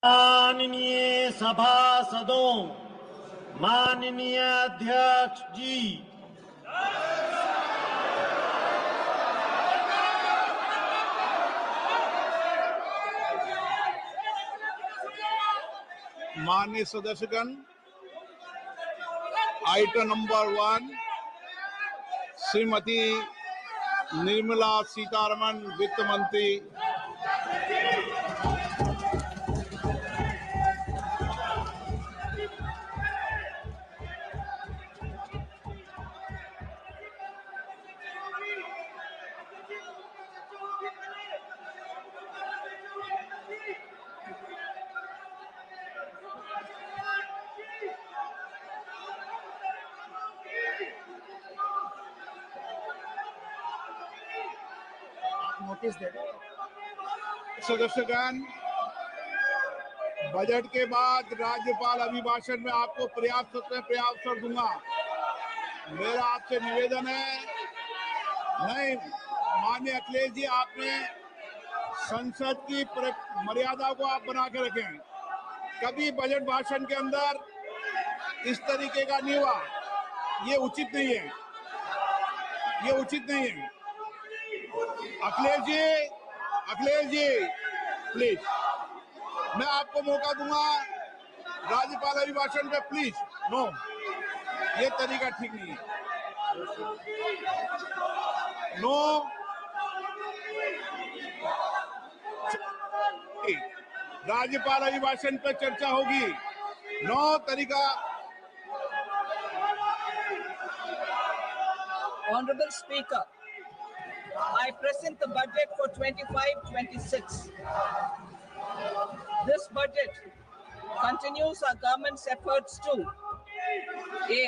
माननीय सभासदों, माननीय अध्यक्ष जी, माननीय सदस्यगण, आइटम नंबर 1 श्रीमती निर्मला सीतारमण वित्त मंत्री नोटिस दे दो। सदस्यगण, बजट के बाद राज्यपाल अभिभाषण में आपको पर्याप्त अवसर दूंगा। मेरा आपसे निवेदन है, नहीं माननीय अखिलेश जी, आपने संसद की मर्यादा को आप बना के रखें। कभी बजट भाषण के अंदर इस तरीके का नहीं हुआ, ये उचित नहीं है, ये उचित नहीं है। अखिलेश जी प्लीज, मैं आपको मौका दूंगा राज्यपाल अभिभाषण पे, प्लीज। नो, ये तरीका ठीक नहीं है। नो, राज्यपाल अभिभाषण पे चर्चा होगी। नो तरीका। Honorable Speaker, I present the budget for 25-26. This budget continues our government's efforts to A.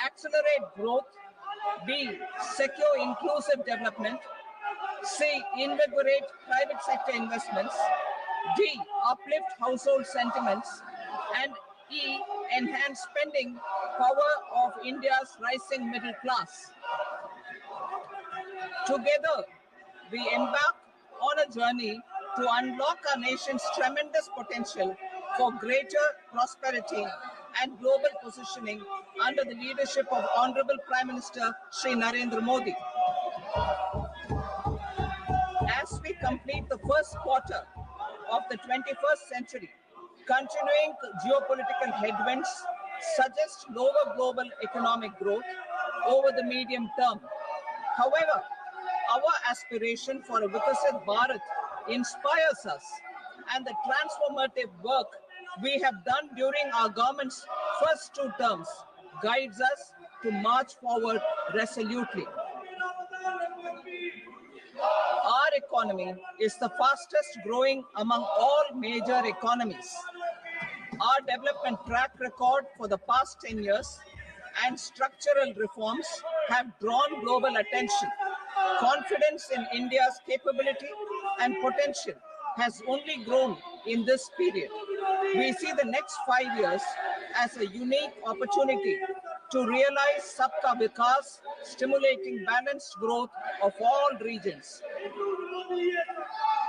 Accelerate growth, B. Secure inclusive development, C. Invigorate private sector investments, D. Uplift household sentiments, and E. Enhance spending power of India's rising middle class. Together, we embark on a journey to unlock our nation's tremendous potential for greater prosperity and global positioning under the leadership of Honorable Prime Minister Shri Narendra Modi. As we complete the first quarter of the 21st century, continuing geopolitical headwinds suggest lower global economic growth over the medium term. However, our aspiration for a Vikasit Bharat inspires us, and the transformative work we have done during our government's first 2 terms guides us to march forward resolutely. Our economy is the fastest growing among all major economies. Our development track record for the past 10 years and structural reforms have drawn global attention. Confidence in India's capability and potential has only grown in this period. We see the next 5 years as a unique opportunity to realize Sabka Vikas, stimulating balanced growth of all regions.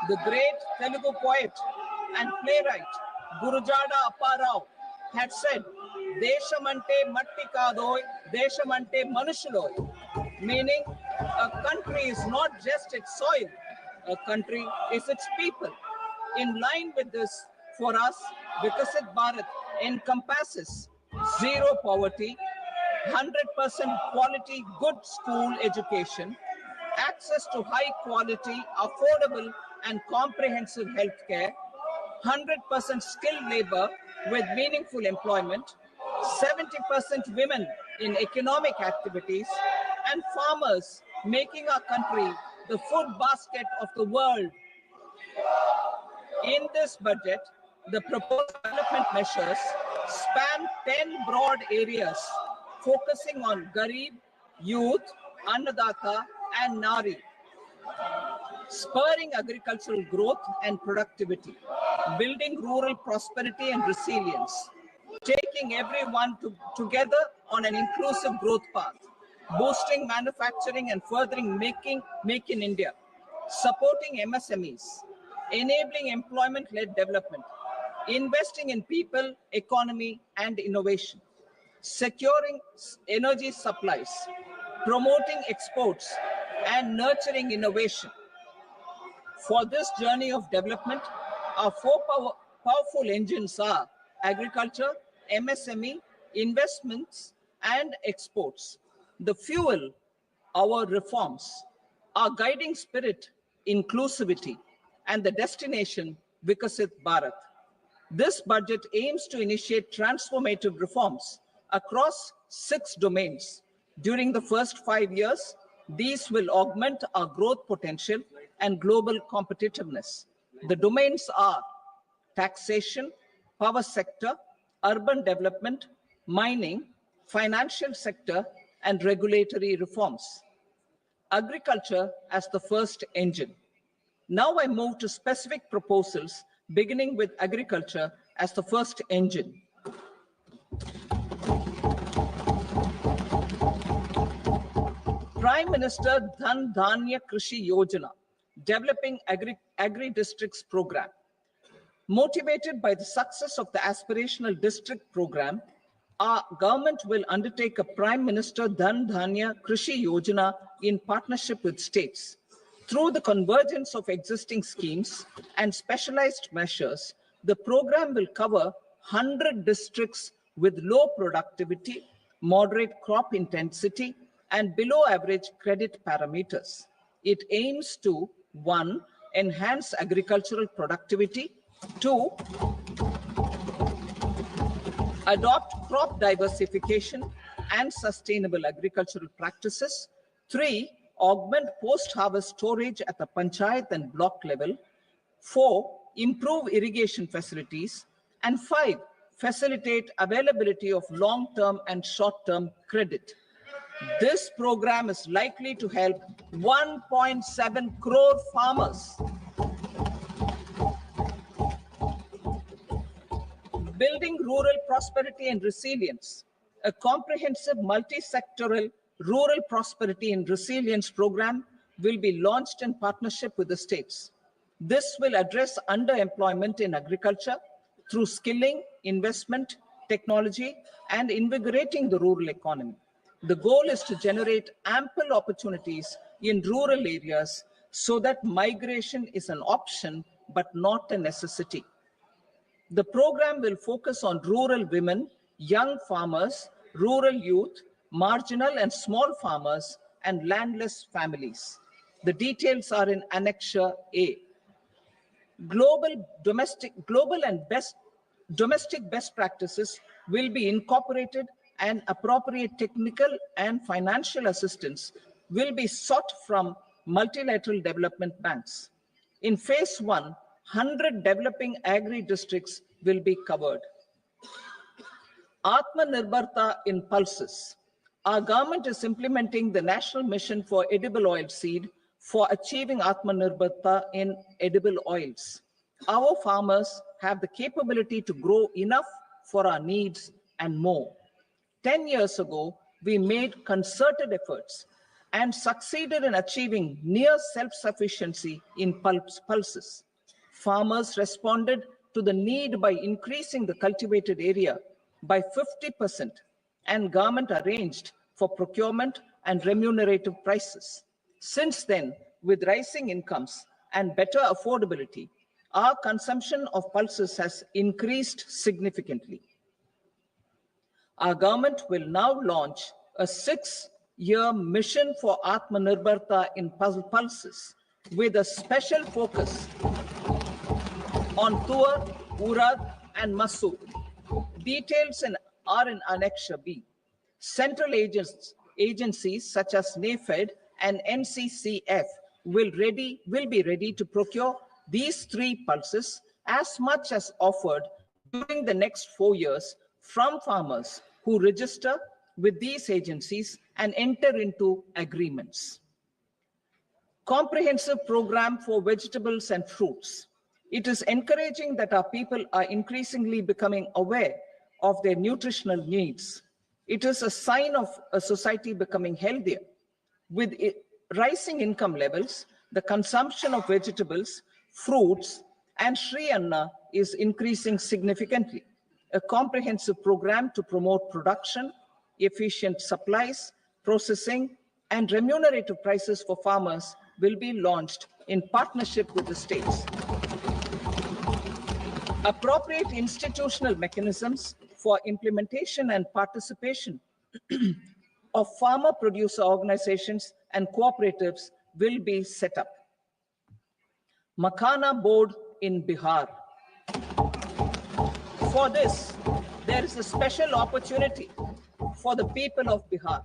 The great Telugu poet and playwright Gurujada Apparao had said, "Deshamante matti kadoy, deshamante manushuloy," meaning a country is not just its soil, a country is its people. In line with this, for us, Vikasit Bharat encompasses zero poverty, 100% quality good school education, access to high quality, affordable and comprehensive healthcare, 100% skilled labor with meaningful employment, 70% women in economic activities, and farmers making our country the food basket of the world. In this budget, the proposed development measures span 10 broad areas, focusing on Garib, youth, Annadata, and Nari, spurring agricultural growth and productivity, building rural prosperity and resilience, taking everyone together on an inclusive growth path, boosting manufacturing and furthering Make in India, supporting MSMEs, enabling employment-led development, investing in people, economy, and innovation, securing energy supplies, promoting exports, and nurturing innovation. For this journey of development, our four powerful engines are agriculture, MSME, investments, and exports. The fuel, our reforms, our guiding spirit, inclusivity, and the destination, Vikasit Bharat. This budget aims to initiate transformative reforms across 6 domains. During the first 5 years, these will augment our growth potential and global competitiveness. The domains are taxation, power sector, urban development, mining, financial sector, and regulatory reforms. Agriculture as the first engine. Now I move to specific proposals, beginning with agriculture as the first engine. Prime Minister Dhan Dhanya Krishi Yojana, developing agri-districts program. Motivated by the success of the aspirational district program, our government will undertake a Prime Minister Dhan Dhanya Krishi Yojana in partnership with states. Through the convergence of existing schemes and specialized measures, the program will cover 100 districts with low productivity, moderate crop intensity, and below average credit parameters. It aims to 1. Enhance agricultural productivity, 2. Adopt crop diversification and sustainable agricultural practices, 3. Augment post-harvest storage at the panchayat and block level, 4. Improve irrigation facilities, and 5. Facilitate availability of long-term and short-term credit. This program is likely to help 1.7 crore farmers. Building rural prosperity and resilience. A comprehensive multi-sectoral rural prosperity and resilience program will be launched in partnership with the states. This will address underemployment in agriculture through skilling, investment, technology, and invigorating the rural economy. The goal is to generate ample opportunities in rural areas so that migration is an option but not a necessity. The program will focus on rural women, young farmers, rural youth, marginal and small farmers, and landless families. The details are in Annexure A. Domestic best practices will be incorporated, and appropriate technical and financial assistance will be sought from multilateral development banks. In phase 1, 100 developing agri-districts will be covered. Atmanirbharta in pulses. Our government is implementing the National Mission for Edible Oilseed for achieving Atmanirbharta in edible oils. Our farmers have the capability to grow enough for our needs and more. 10 years ago, we made concerted efforts and succeeded in achieving near self-sufficiency in pulses. Farmers responded to the need by increasing the cultivated area by 50%, and government arranged for procurement and remunerative prices. Since then, with rising incomes and better affordability, our consumption of pulses has increased significantly. Our government will now launch a 6-year mission for Atmanirbharta in pulses with a special focus on Tuar, Urad, and Masoor. Details are in Annexure B. Central agencies such as NAFED and NCCF will be ready to procure these 3 pulses as much as offered during the next 4 years from farmers who register with these agencies and enter into agreements. Comprehensive program for vegetables and fruits. It is encouraging that our people are increasingly becoming aware of their nutritional needs. It is a sign of a society becoming healthier. With rising income levels, the consumption of vegetables, fruits, and Sri Anna is increasing significantly. A comprehensive program to promote production, efficient supplies, processing, and remunerative prices for farmers will be launched in partnership with the states. Appropriate institutional mechanisms for implementation and participation of farmer producer organizations and cooperatives will be set up. Makhana board in Bihar. For this, there is a special opportunity for the people of Bihar.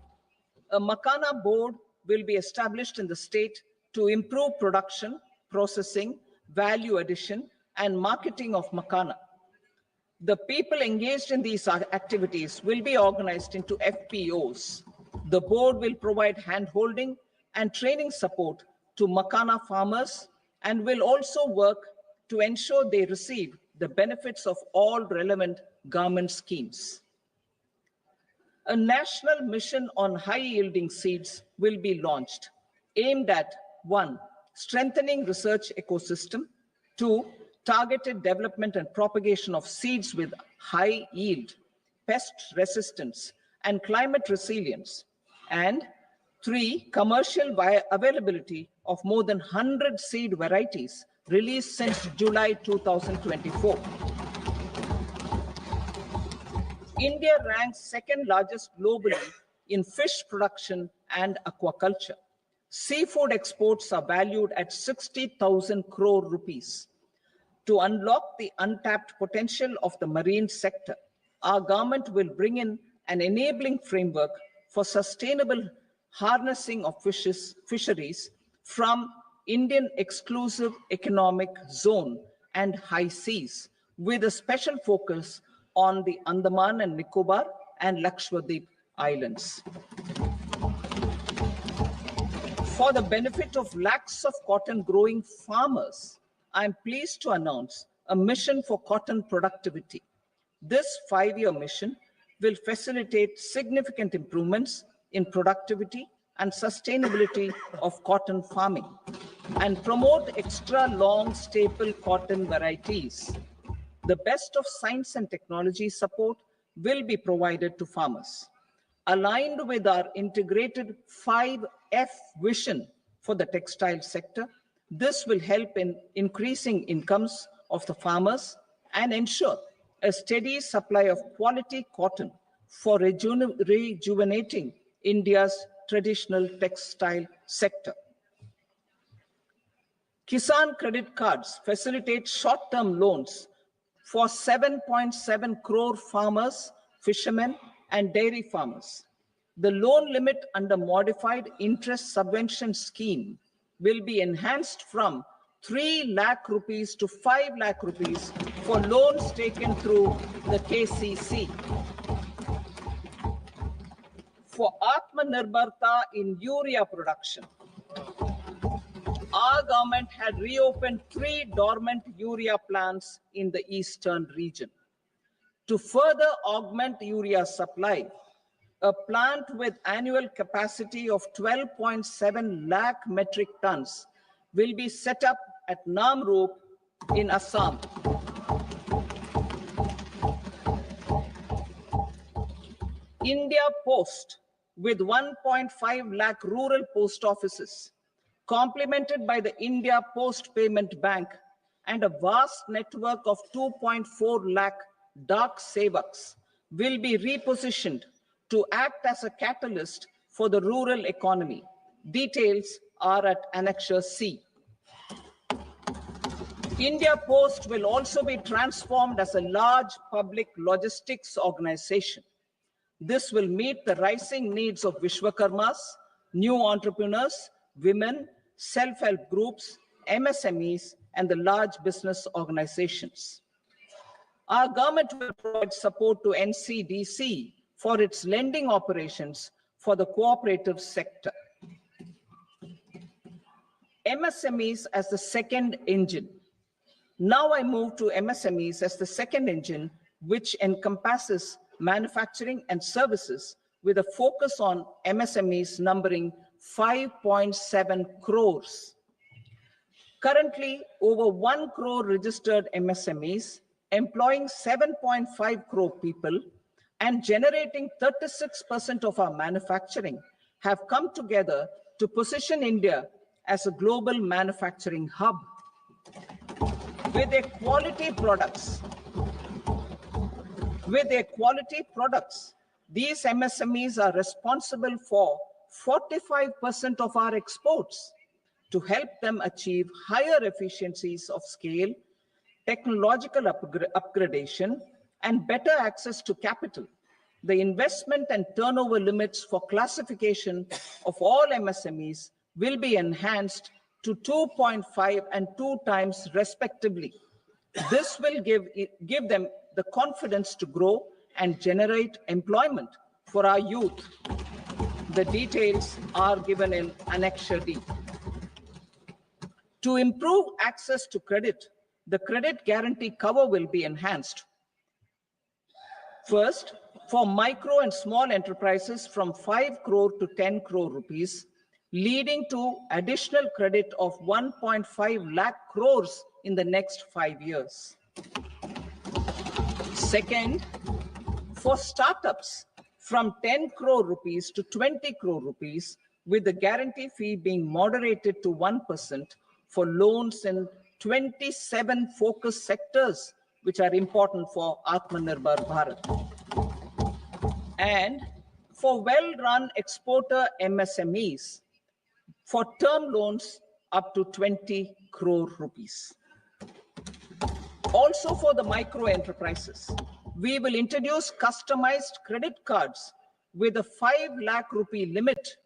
A Makhana board will be established in the state to improve production, processing, value addition, and marketing of Makhana. The people engaged in these activities will be organized into FPOs. The board will provide hand-holding and training support to Makhana farmers and will also work to ensure they receive the benefits of all relevant government schemes. A national mission on high-yielding seeds will be launched, aimed at 1. Strengthening research ecosystem, 2. Targeted development and propagation of seeds with high yield, pest resistance, and climate resilience, and 3. Commercial availability of more than 100 seed varieties released since July 2024. India ranks second largest globally in fish production and aquaculture. Seafood exports are valued at 60,000 crore rupees. To unlock the untapped potential of the marine sector, our government will bring in an enabling framework for sustainable harnessing of fisheries from Indian exclusive economic zone and high seas, with a special focus on the Andaman and Nicobar and Lakshadweep Islands. For the benefit of lakhs of cotton growing farmers, I am pleased to announce a mission for cotton productivity. This 5-year mission will facilitate significant improvements in productivity and sustainability of cotton farming and promote extra long staple cotton varieties. The best of science and technology support will be provided to farmers. Aligned with our integrated 5F vision for the textile sector, this will help in increasing incomes of the farmers and ensure a steady supply of quality cotton for rejuvenating India's traditional textile sector. Kisan credit cards facilitate short-term loans for 7.7 crore farmers, fishermen, and dairy farmers. The loan limit under modified interest subvention scheme will be enhanced from 3 lakh rupees to 5 lakh rupees for loans taken through the KCC. For Atmanirbharta in urea production, our government had reopened 3 dormant urea plants in the eastern region. To further augment urea supply, a plant with annual capacity of 12.7 lakh metric tons will be set up at Namrup in Assam. India Post, with 1.5 lakh rural post offices, complemented by the India Post Payment Bank and a vast network of 2.4 lakh Dak Sevaks, will be repositioned to act as a catalyst for the rural economy. Details are at Annexure C. India Post will also be transformed as a large public logistics organization. This will meet the rising needs of Vishwakarmas, new entrepreneurs, women, self-help groups, MSMEs, and the large business organizations. Our government will provide support to NCDC for its lending operations for the cooperative sector. MSMEs as the second engine. Now I move to MSMEs as the second engine, which encompasses manufacturing and services with a focus on MSMEs numbering 5.7 crores. Currently, over 1 crore registered MSMEs, employing 7.5 crore people and generating 36% of our manufacturing, have come together to position India as a global manufacturing hub. With their quality products, these MSMEs are responsible for 45% of our exports. To help them achieve higher efficiencies of scale, technological upgradation, and better access to capital, the investment and turnover limits for classification of all MSMEs will be enhanced to 2.5 and 2 times respectively. This will give them the confidence to grow and generate employment for our youth. The details are given in Annexure D. To improve access to credit, the credit guarantee cover will be enhanced. First, for micro and small enterprises from 5 crore to 10 crore rupees, leading to additional credit of 1.5 lakh crores in the next 5 years. Second, for startups from 10 crore rupees to 20 crore rupees, with the guarantee fee being moderated to 1% for loans in 27 focus sectors, which are important for Atmanirbhar Bharat. And for well-run exporter MSMEs, for term loans up to 20 crore rupees. Also for the micro enterprises, we will introduce customized credit cards with a 5 lakh rupee limit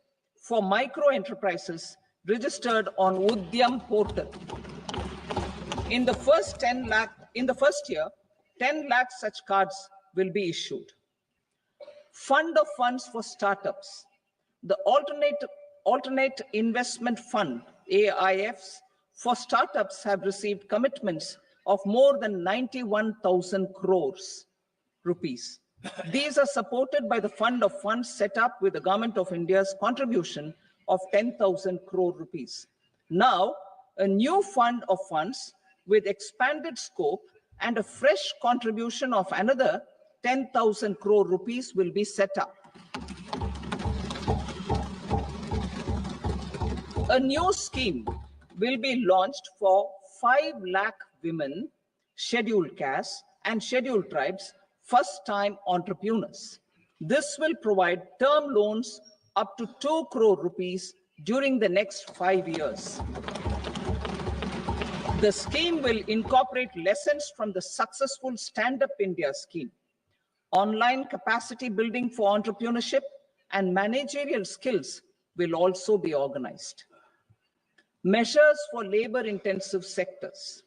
for micro enterprises registered on Udyam portal. In the first year, 10 lakh such cards will be issued. Fund of funds for startups. The alternate investment fund, AIFs, for startups have received commitments of more than 91,000 crores rupees. These are supported by the fund of funds set up with the Government of India's contribution of 10,000 crore rupees. Now, a new fund of funds with expanded scope and a fresh contribution of another 10,000 crore rupees will be set up. A new scheme will be launched for 5 lakh women, scheduled castes and scheduled tribes, first-time entrepreneurs. This will provide term loans up to 2 crore rupees during the next 5 years. The scheme will incorporate lessons from the successful Stand Up India scheme. Online capacity building for entrepreneurship and managerial skills will also be organized. Measures for labor-intensive sectors.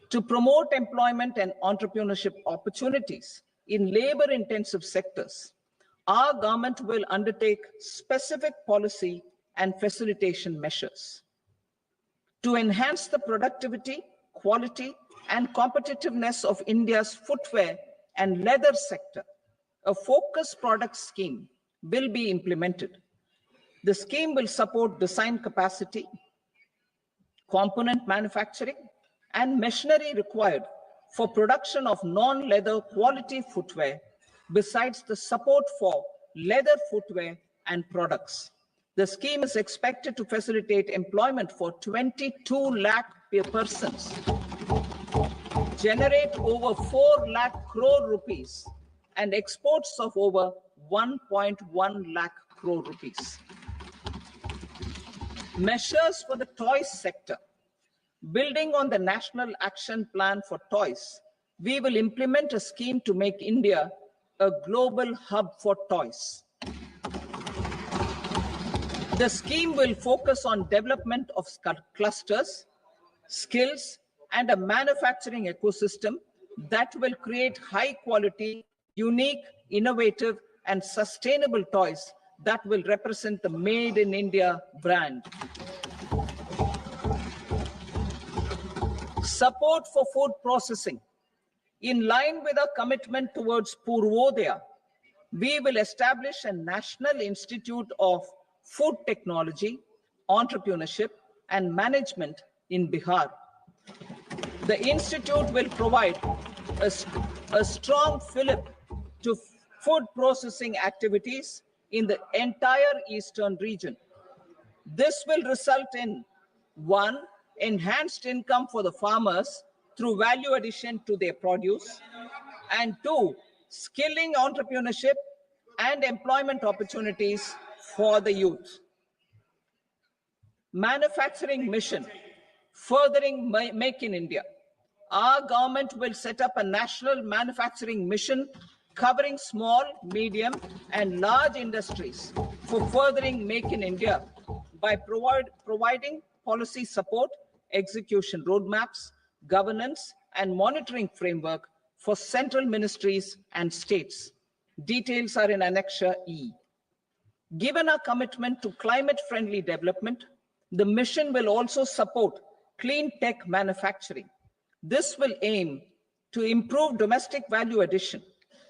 To promote employment and entrepreneurship opportunities in labor-intensive sectors, our government will undertake specific policy and facilitation measures. To enhance the productivity, quality, and competitiveness of India's footwear and leather sector, a focus product scheme will be implemented. The scheme will support design capacity, component manufacturing, and machinery required for production of non-leather quality footwear, besides the support for leather footwear and products. The scheme is expected to facilitate employment for 22 lakh persons, generate over 4 lakh crore rupees, and exports of over 1.1 lakh crore rupees. Measures for the toys sector. Building on the National Action Plan for Toys, we will implement a scheme to make India a global hub for toys. The scheme will focus on development of clusters, skills, and a manufacturing ecosystem that will create high quality, unique, innovative, and sustainable toys that will represent the Made in India brand. Support for food processing. In line with our commitment towards Purvodaya, we will establish a National Institute of Food Technology, Entrepreneurship, and Management in Bihar. The institute will provide a strong fillip to food processing activities in the entire eastern region. This will result in 1. Enhanced income for the farmers through value addition to their produce, and 2. Skilling entrepreneurship and employment opportunities for the youth. Manufacturing mission, furthering Make in India. Our government will set up a national manufacturing mission covering small, medium, and large industries for furthering Make in India by providing policy support, execution roadmaps, governance, and monitoring framework for central ministries and states. Details are in Annexure E. Given our commitment to climate-friendly development, the mission will also support clean tech manufacturing. This will aim to improve domestic value addition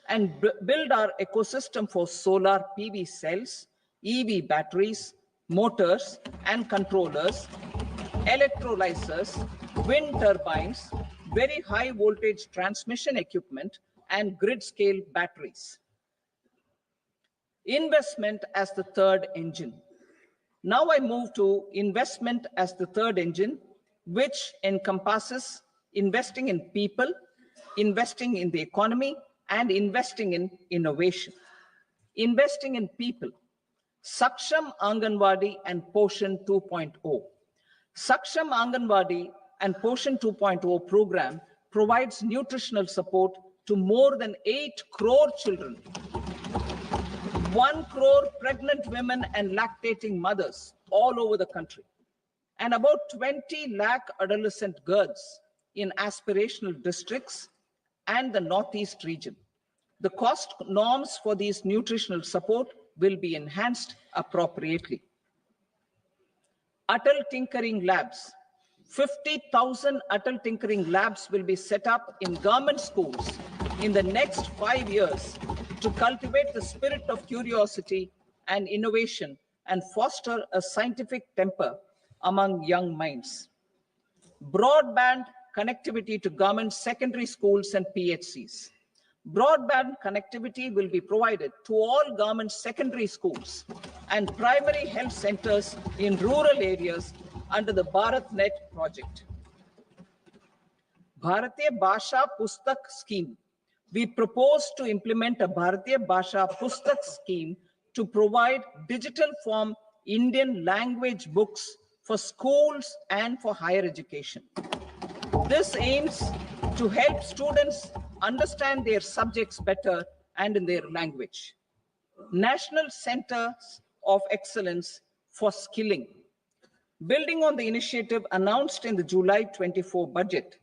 and build our ecosystem for solar PV cells, EV batteries, motors and controllers, electrolyzers, wind turbines, very high voltage transmission equipment, and grid scale batteries. Investment as the third engine. Now I move to investment as the third engine, which encompasses investing in people, investing in the economy, and investing in innovation. Investing in people. Saksham Anganwadi and Poshan 2.0. Saksham Anganwadi and Poshan 2.0 program provides nutritional support to more than 8 crore children, 1 crore pregnant women and lactating mothers all over the country, and about 20 lakh adolescent girls in aspirational districts and the Northeast region. The cost norms for these nutritional support will be enhanced appropriately. Atal Tinkering Labs. 50,000 Atal Tinkering Labs will be set up in government schools in the next 5 years to cultivate the spirit of curiosity and innovation and foster a scientific temper among young minds. Broadband connectivity to government secondary schools and PHCs. Broadband connectivity will be provided to all government secondary schools and primary health centers in rural areas under the BharatNet project. Bharatiya Bhasha Pustak Scheme. We propose to implement a Bharatiya Bhasha Pustak scheme to provide digital form Indian language books for schools and for higher education. This aims to help students understand their subjects better and in their language. National Centers of Excellence for Skilling. Building on the initiative announced in the July 24 budget,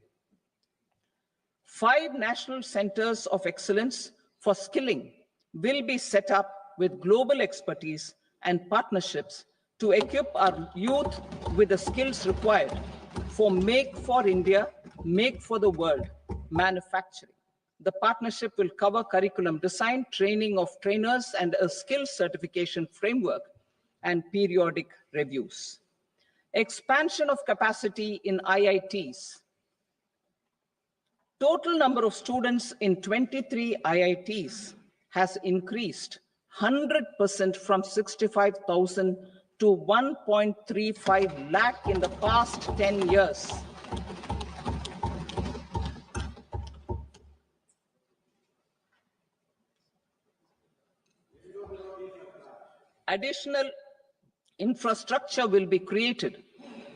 5 national centers of excellence for skilling will be set up with global expertise and partnerships to equip our youth with the skills required for Make for India, Make for the World manufacturing. The partnership will cover curriculum design, training of trainers, and a skills certification framework and periodic reviews. Expansion of capacity in IITs. Total number of students in 23 IITs has increased 100% from 65,000 to 1.35 lakh in the past 10 years. Additional infrastructure will be created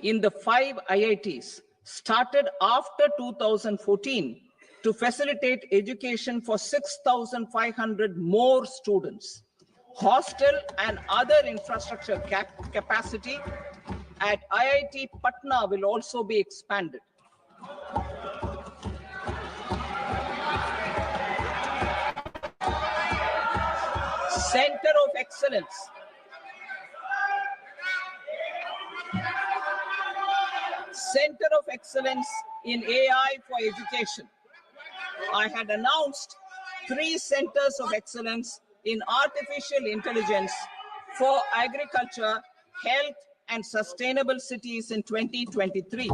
in the 5 IITs started after 2014 to facilitate education for 6,500 more students. Hostel and other infrastructure capacity at IIT Patna will also be expanded. Center of Excellence. Center of Excellence in AI for Education. I had announced 3 centers of excellence in artificial intelligence for agriculture, health, and sustainable cities in 2023.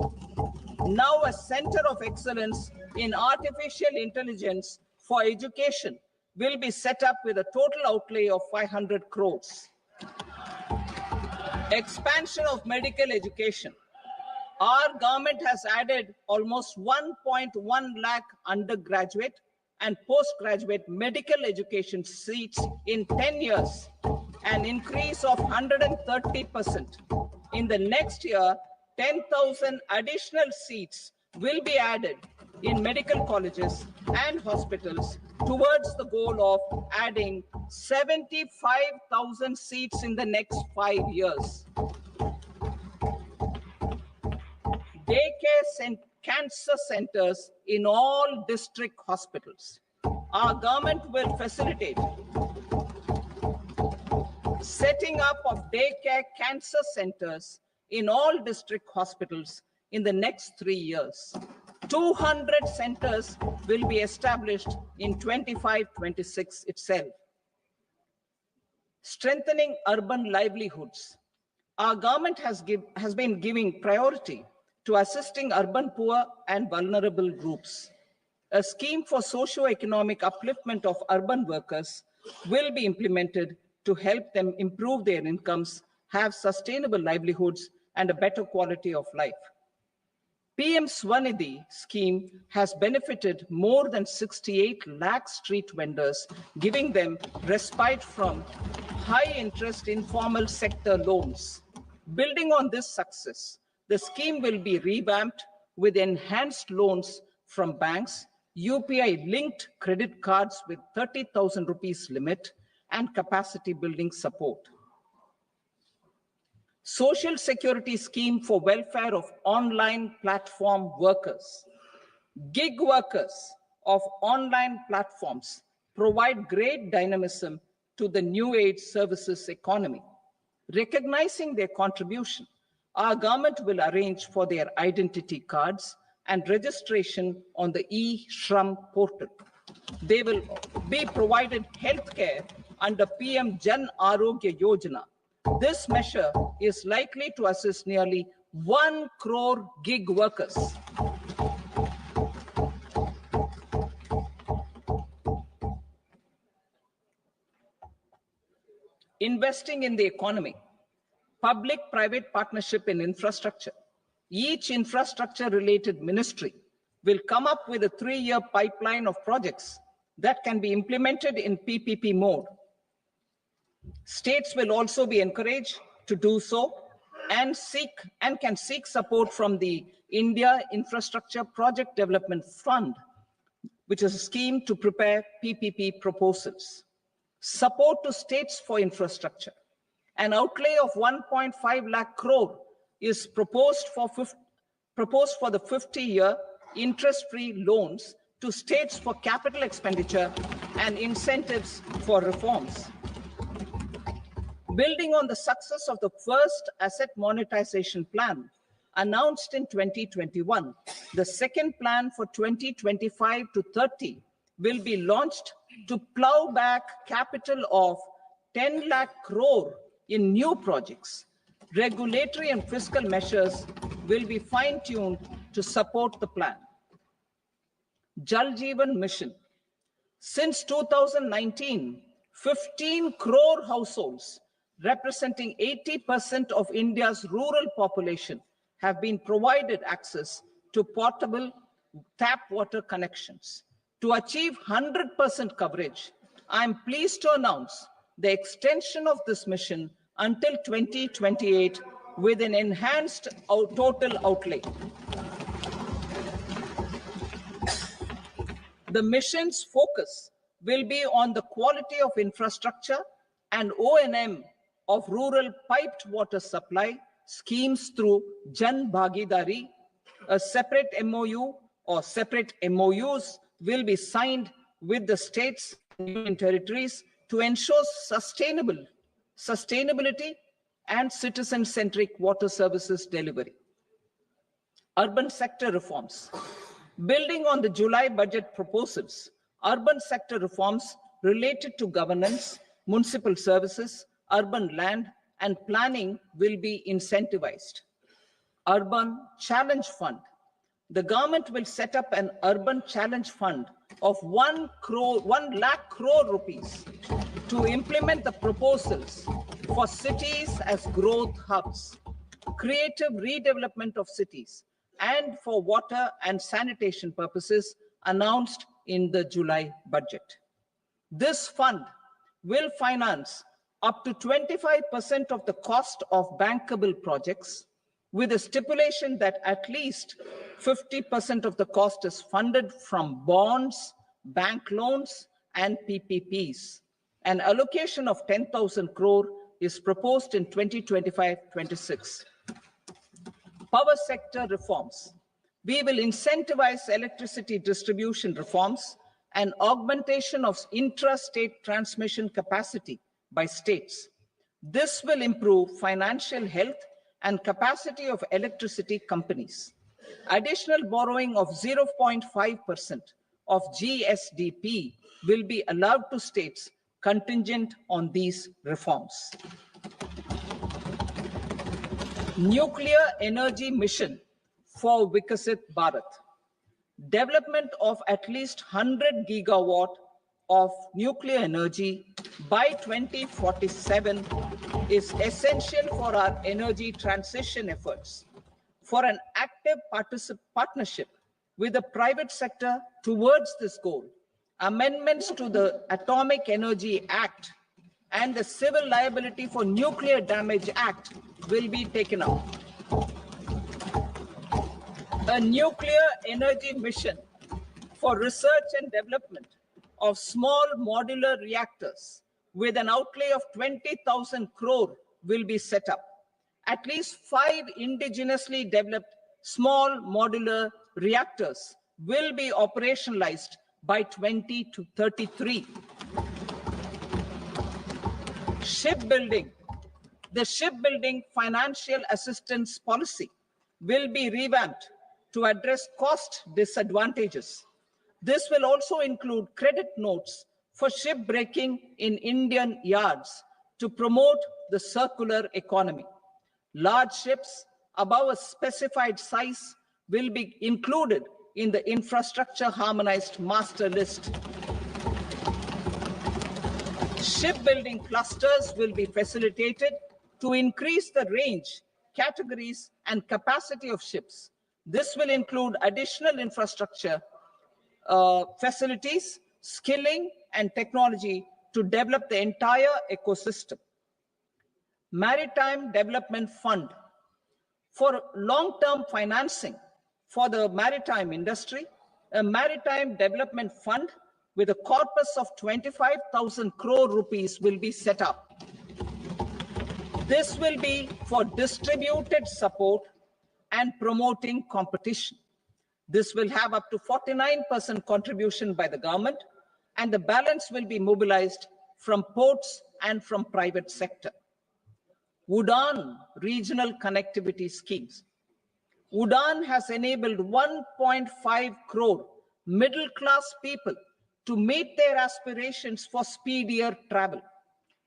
Now a center of excellence in artificial intelligence for education will be set up with a total outlay of 500 crores. Expansion of medical education. Our government has added almost 1.1 lakh undergraduate and postgraduate medical education seats in 10 years, an increase of 130%. In the next year, 10,000 additional seats will be added in medical colleges and hospitals towards the goal of adding 75,000 seats in the next 5 years. Daycare and cancer centers in all district hospitals. Our government will facilitate setting up of daycare cancer centers in all district hospitals in the next 3 years. 200 centers will be established in 25-26 itself. Strengthening urban livelihoods. Our government has been giving priority to assisting urban poor and vulnerable groups. A scheme for socio-economic upliftment of urban workers will be implemented to help them improve their incomes, have sustainable livelihoods, and a better quality of life. PM Swanidhi scheme has benefited more than 68 lakh street vendors, giving them respite from high-interest informal sector loans. Building on this success, the scheme will be revamped with enhanced loans from banks, UPI-linked credit cards with 30,000 rupees limit, and capacity building support. Social Security Scheme for welfare of online platform workers. Gig workers of online platforms provide great dynamism to the new age services economy. Recognizing their contribution, our government will arrange for their identity cards and registration on the e-Shram portal. They will be provided healthcare under PM Jan Arogya Yojana. This measure is likely to assist nearly 1 crore gig workers. Investing in the economy. Public-private partnership in infrastructure. Each infrastructure-related ministry will come up with a 3-year pipeline of projects that can be implemented in PPP mode. States will also be encouraged to do so and can seek support from the India Infrastructure Project Development Fund, which is a scheme to prepare PPP proposals. Support to states for infrastructure. An outlay of 1.5 lakh crore is proposed for the 50-year interest-free loans to states for capital expenditure and incentives for reforms. Building on the success of the first asset monetization plan announced in 2021, the second plan for 2025 to 30 will be launched to plow back capital of 10 lakh crore in new projects. Regulatory and fiscal measures will be fine-tuned to support the plan. Jal Jeevan Mission. Since 2019, 15 crore households, representing 80% of India's rural population, have been provided access to portable tap water connections. To achieve 100% coverage, I am pleased to announce the extension of this mission until 2028 with an enhanced total outlay. The mission's focus will be on the quality of infrastructure and O&M of rural piped water supply schemes through Jan Bhagidari. A separate MOU or separate MOUs will be signed with the states and territories to ensure sustainability and citizen-centric water services delivery. Urban sector reforms. Building on the July budget proposals, urban sector reforms related to governance, municipal services, urban land, and planning will be incentivized. Urban Challenge Fund. The government will set up an Urban Challenge Fund of 1 lakh crore rupees to implement the proposals for cities as growth hubs, creative redevelopment of cities, and for water and sanitation purposes announced in the July budget. This fund will finance up to 25% of the cost of bankable projects, with a stipulation that at least 50% of the cost is funded from bonds, bank loans, and PPPs. An allocation of 10,000 crore is proposed in 2025-26. Power sector reforms. We will incentivize electricity distribution reforms and augmentation of intra-state transmission capacity by states. This will improve financial health and capacity of electricity companies. Additional borrowing of 0.5% of GSDP will be allowed to states contingent on these reforms. Nuclear energy mission for Vikasit Bharat. Development of at least 100 gigawatt of nuclear energy by 2047 is essential for our energy transition efforts. For an active partnership with the private sector towards this goal, amendments to the Atomic Energy Act and the Civil Liability for Nuclear Damage Act will be taken up. A nuclear energy mission for research and development of small modular reactors with an outlay of 20,000 crore will be set up. At least 5 indigenously developed small modular reactors will be operationalized by 2033. Shipbuilding. The shipbuilding financial assistance policy will be revamped to address cost disadvantages. This will also include credit notes for shipbreaking in Indian yards to promote the circular economy. Large ships above a specified size will be included in the infrastructure harmonized master list. Shipbuilding clusters will be facilitated to increase the range, categories, and capacity of ships. This will include additional infrastructure, facilities, skilling, and technology to develop the entire ecosystem. Maritime Development Fund. For long-term financing for the maritime industry, a Maritime Development Fund with a corpus of 25,000 crore rupees will be set up. This will be for distributed support and promoting competition. This will have up to 49% contribution by the government, and the balance will be mobilized from ports and from private sector. UDAN regional connectivity schemes. UDAN has enabled 1.5 crore middle-class people to meet their aspirations for speedier travel.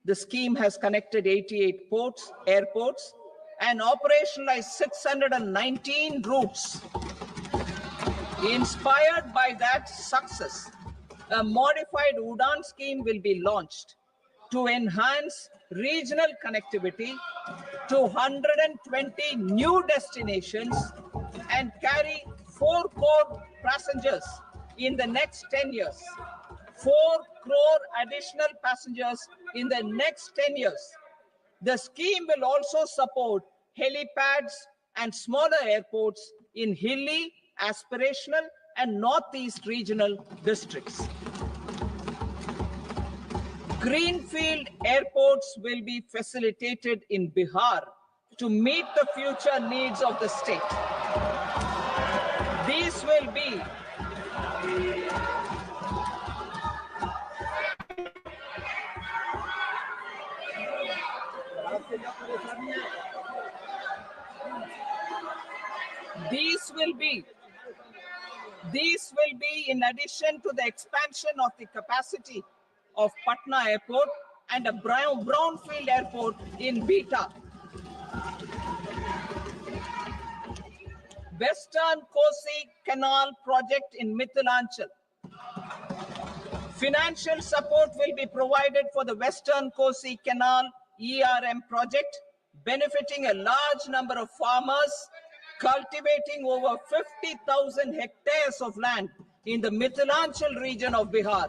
The scheme has connected 88 airports, and operationalized 619 routes. Inspired by that success, a modified UDAN scheme will be launched to enhance regional connectivity to 120 new destinations and carry 4 crore passengers in the next 10 years. 4 crore additional passengers in the next 10 years. The scheme will also support helipads and smaller airports in hilly, aspirational, and northeast regional districts. Greenfield airports will be facilitated in Bihar to meet the future needs of the state. These will be in addition to the expansion of the capacity of Patna Airport and a brownfield airport in Beta. Western Kosi Canal project in Mithilanchal. Financial support will be provided for the Western Kosi Canal ERM project, benefiting a large number of farmers cultivating over 50,000 hectares of land in the Mithilanchal region of Bihar.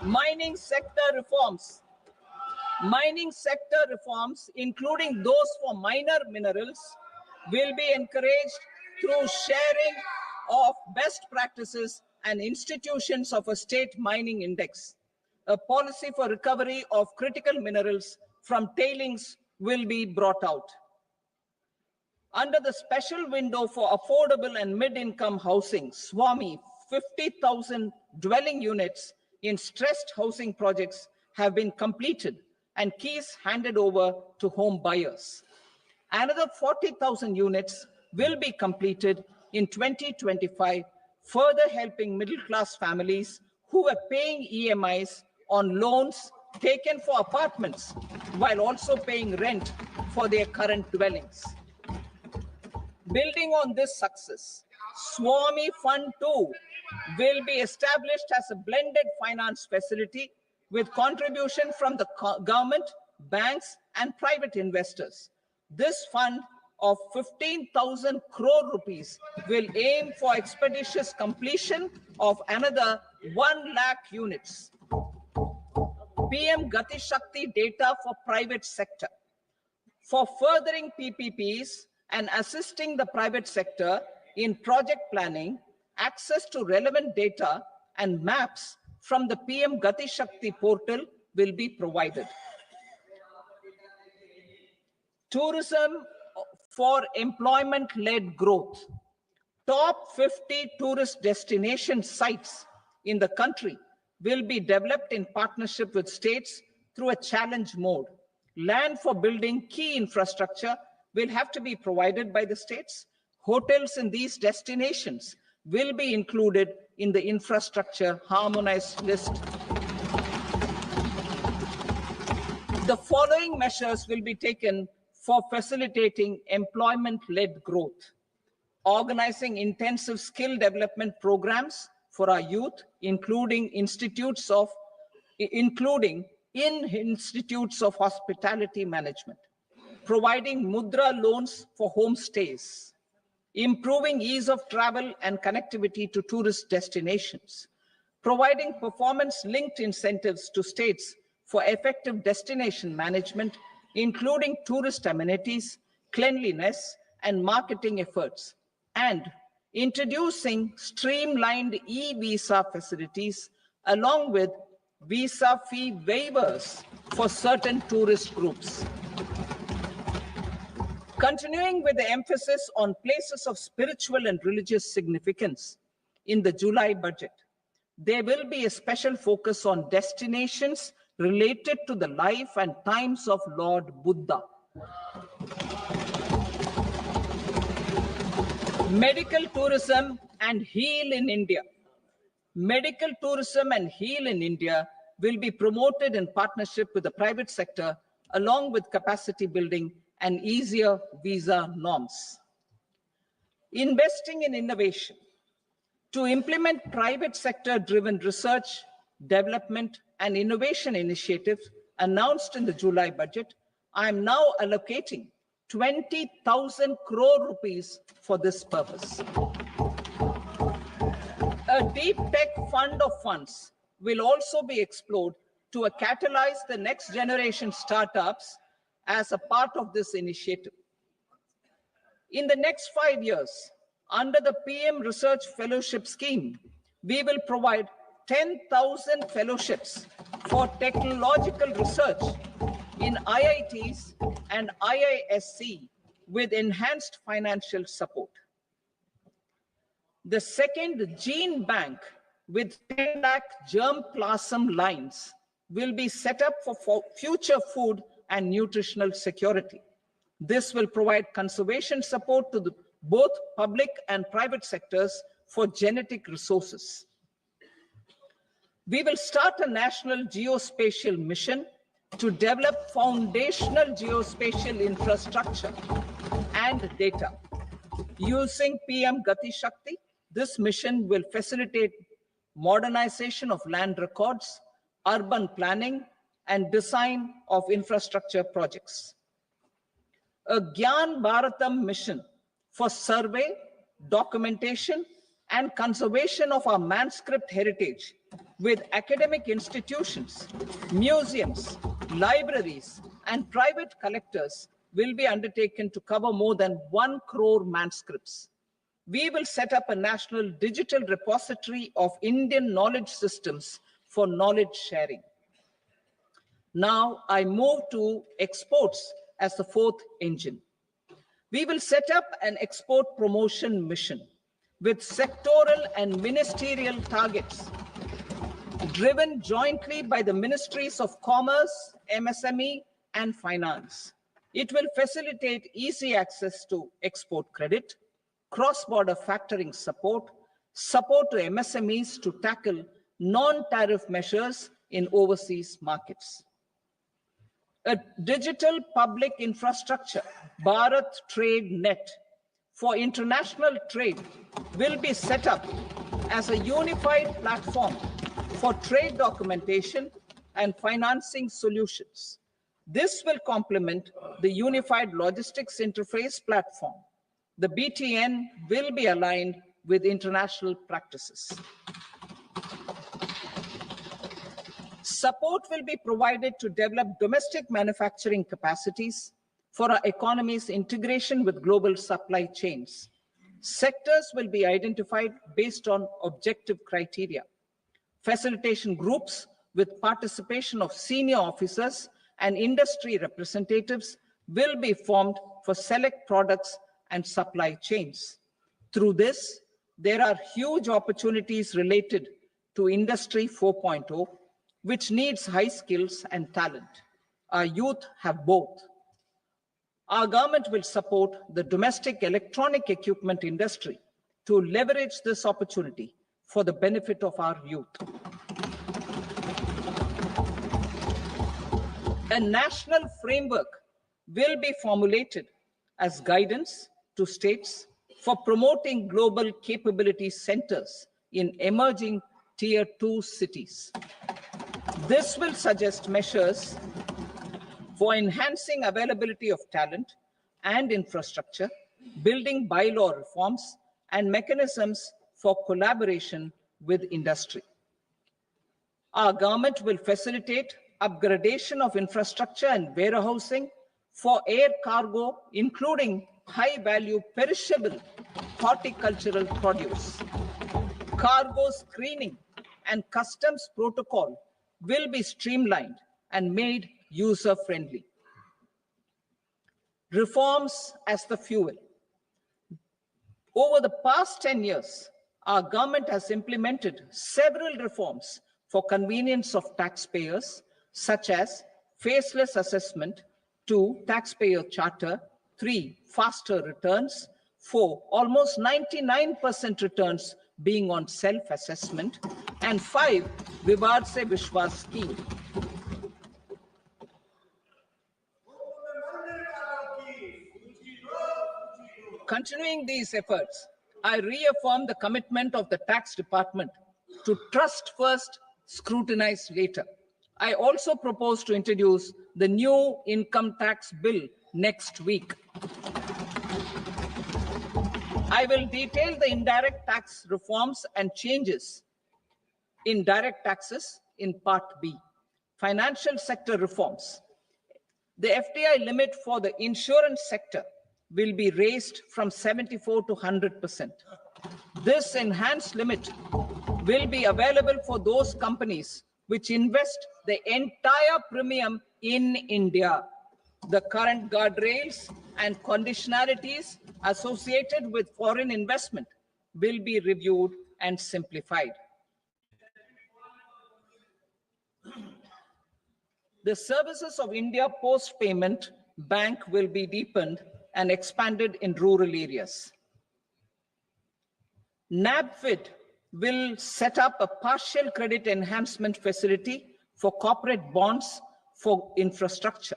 Mining sector reforms. Mining sector reforms, including those for minor minerals, will be encouraged through sharing of best practices and institutions of a state mining index. A policy for recovery of critical minerals from tailings will be brought out. Under the special window for affordable and mid-income housing, SWAMI, 50,000 dwelling units in stressed housing projects have been completed and keys handed over to home buyers. Another 40,000 units will be completed in 2025, further helping middle-class families who were paying EMIs on loans taken for apartments while also paying rent for their current dwellings. Building on this success, SWAMI Fund 2 will be established as a blended finance facility with contribution from the government, banks, and private investors. This fund of 15,000 crore rupees will aim for expeditious completion of another 1 lakh units. PM Gati Shakti data for private sector. For furthering PPPs and assisting the private sector in project planning, access to relevant data and maps from the PM Gati Shakti portal will be provided. Tourism for employment-led growth. Top 50 tourist destination sites in the country will be developed in partnership with states through a challenge mode. Land for building key infrastructure will have to be provided by the states. Hotels in these destinations will be included in the infrastructure harmonized list. The following measures will be taken for facilitating employment-led growth. Organizing intensive skill development programs for our youth, including in institutes of hospitality management. Providing mudra loans for homestays. Improving ease of travel and connectivity to tourist destinations. Providing performance-linked incentives to states for effective destination management, including tourist amenities, cleanliness, and marketing efforts. And introducing streamlined e-visa facilities along with visa fee waivers for certain tourist groups. Continuing with the emphasis on places of spiritual and religious significance in the July budget, there will be a special focus on destinations related to the life and times of Lord Buddha. Medical tourism and heal in India. Medical tourism and heal in India will be promoted in partnership with the private sector, along with capacity building and easier visa norms. Investing in innovation. To implement private sector-driven research, development, and innovation initiatives announced in the July budget, I am now allocating 20,000 crore rupees for this purpose. A deep tech fund of funds will also be explored to catalyze the next generation startups as a part of this initiative. In the next 5 years, under the PM Research Fellowship Scheme, we will provide 10,000 fellowships for technological research in IITs and IISc with enhanced financial support. The second gene bank with 10 lakh germplasm lines will be set up for future food and nutritional security. This will provide conservation support to both public and private sectors for genetic resources. We will start a national geospatial mission to develop foundational geospatial infrastructure and data. Using PM Gati Shakti, this mission will facilitate modernization of land records, urban planning, and design of infrastructure projects. A Gyan Bharatam mission for survey, documentation, and conservation of our manuscript heritage with academic institutions, museums, libraries, and private collectors will be undertaken to cover more than 1 crore manuscripts. We will set up a national digital repository of Indian knowledge systems for knowledge sharing. Now I move to exports as the fourth engine. We will set up an export promotion mission with sectoral and ministerial targets driven jointly by the Ministries of Commerce, MSME, and Finance. It will facilitate easy access to export credit, cross-border factoring support, support to MSMEs to tackle non-tariff measures in overseas markets. A digital public infrastructure, Bharat Trade Net, for international trade will be set up as a unified platform for trade documentation and financing solutions. This will complement the Unified Logistics Interface platform. The BTN will be aligned with international practices. Support will be provided to develop domestic manufacturing capacities for our economy's integration with global supply chains. Sectors will be identified based on objective criteria. Facilitation groups with participation of senior officers and industry representatives will be formed for select products and supply chains. Through this, there are huge opportunities related to Industry 4.0, which needs high skills and talent. Our youth have both. Our government will support the domestic electronic equipment industry to leverage this opportunity for the benefit of our youth. A national framework will be formulated as guidance to states for promoting global capability centers in emerging Tier 2 cities. This will suggest measures for enhancing availability of talent and infrastructure, building bylaw reforms, and mechanisms for collaboration with industry. Our government will facilitate upgradation of infrastructure and warehousing for air cargo, including high-value perishable horticultural produce. Cargo screening and customs protocol will be streamlined and made user-friendly. Reforms as the fuel. Over the past 10 years, our government has implemented several reforms for convenience of taxpayers, such as faceless assessment, 2, taxpayer charter, 3, faster returns, 4, almost 99% returns being on self-assessment, and 5, Vivad Se Vishwas scheme. Continuing these efforts, I reaffirm the commitment of the tax department to trust first, scrutinize later. I also propose to introduce the new income tax bill next week. I will detail the indirect tax reforms and changes in direct taxes in Part B. Financial sector reforms. The FDI limit for the insurance sector will be raised from 74 to 100%. This enhanced limit will be available for those companies which invest the entire premium in India. The current guardrails and conditionalities associated with foreign investment will be reviewed and simplified. The services of India Post Payment Bank will be deepened and expanded in rural areas. NABFID will set up a partial credit enhancement facility for corporate bonds for infrastructure.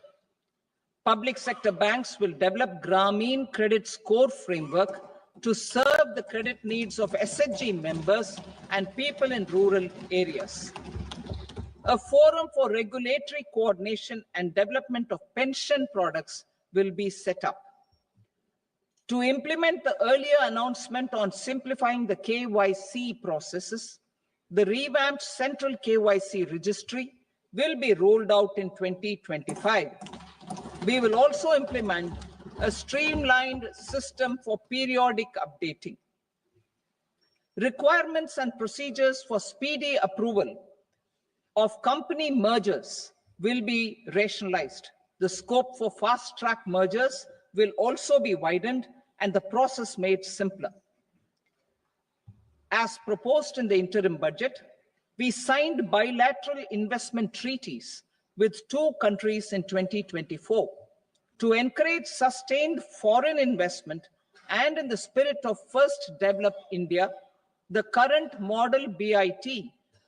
Public sector banks will develop Grameen Credit Score framework to serve the credit needs of SHG members and people in rural areas. A forum for regulatory coordination and development of pension products will be set up. To implement the earlier announcement on simplifying the KYC processes, the revamped Central KYC Registry will be rolled out in 2025. We will also implement a streamlined system for periodic updating. Requirements and procedures for speedy approval of company mergers will be rationalized. The scope for fast-track mergers will also be widened and the process made simpler. As proposed in the interim budget, we signed bilateral investment treaties with 2 countries in 2024 to encourage sustained foreign investment, and in the spirit of First Develop India, the current model BIT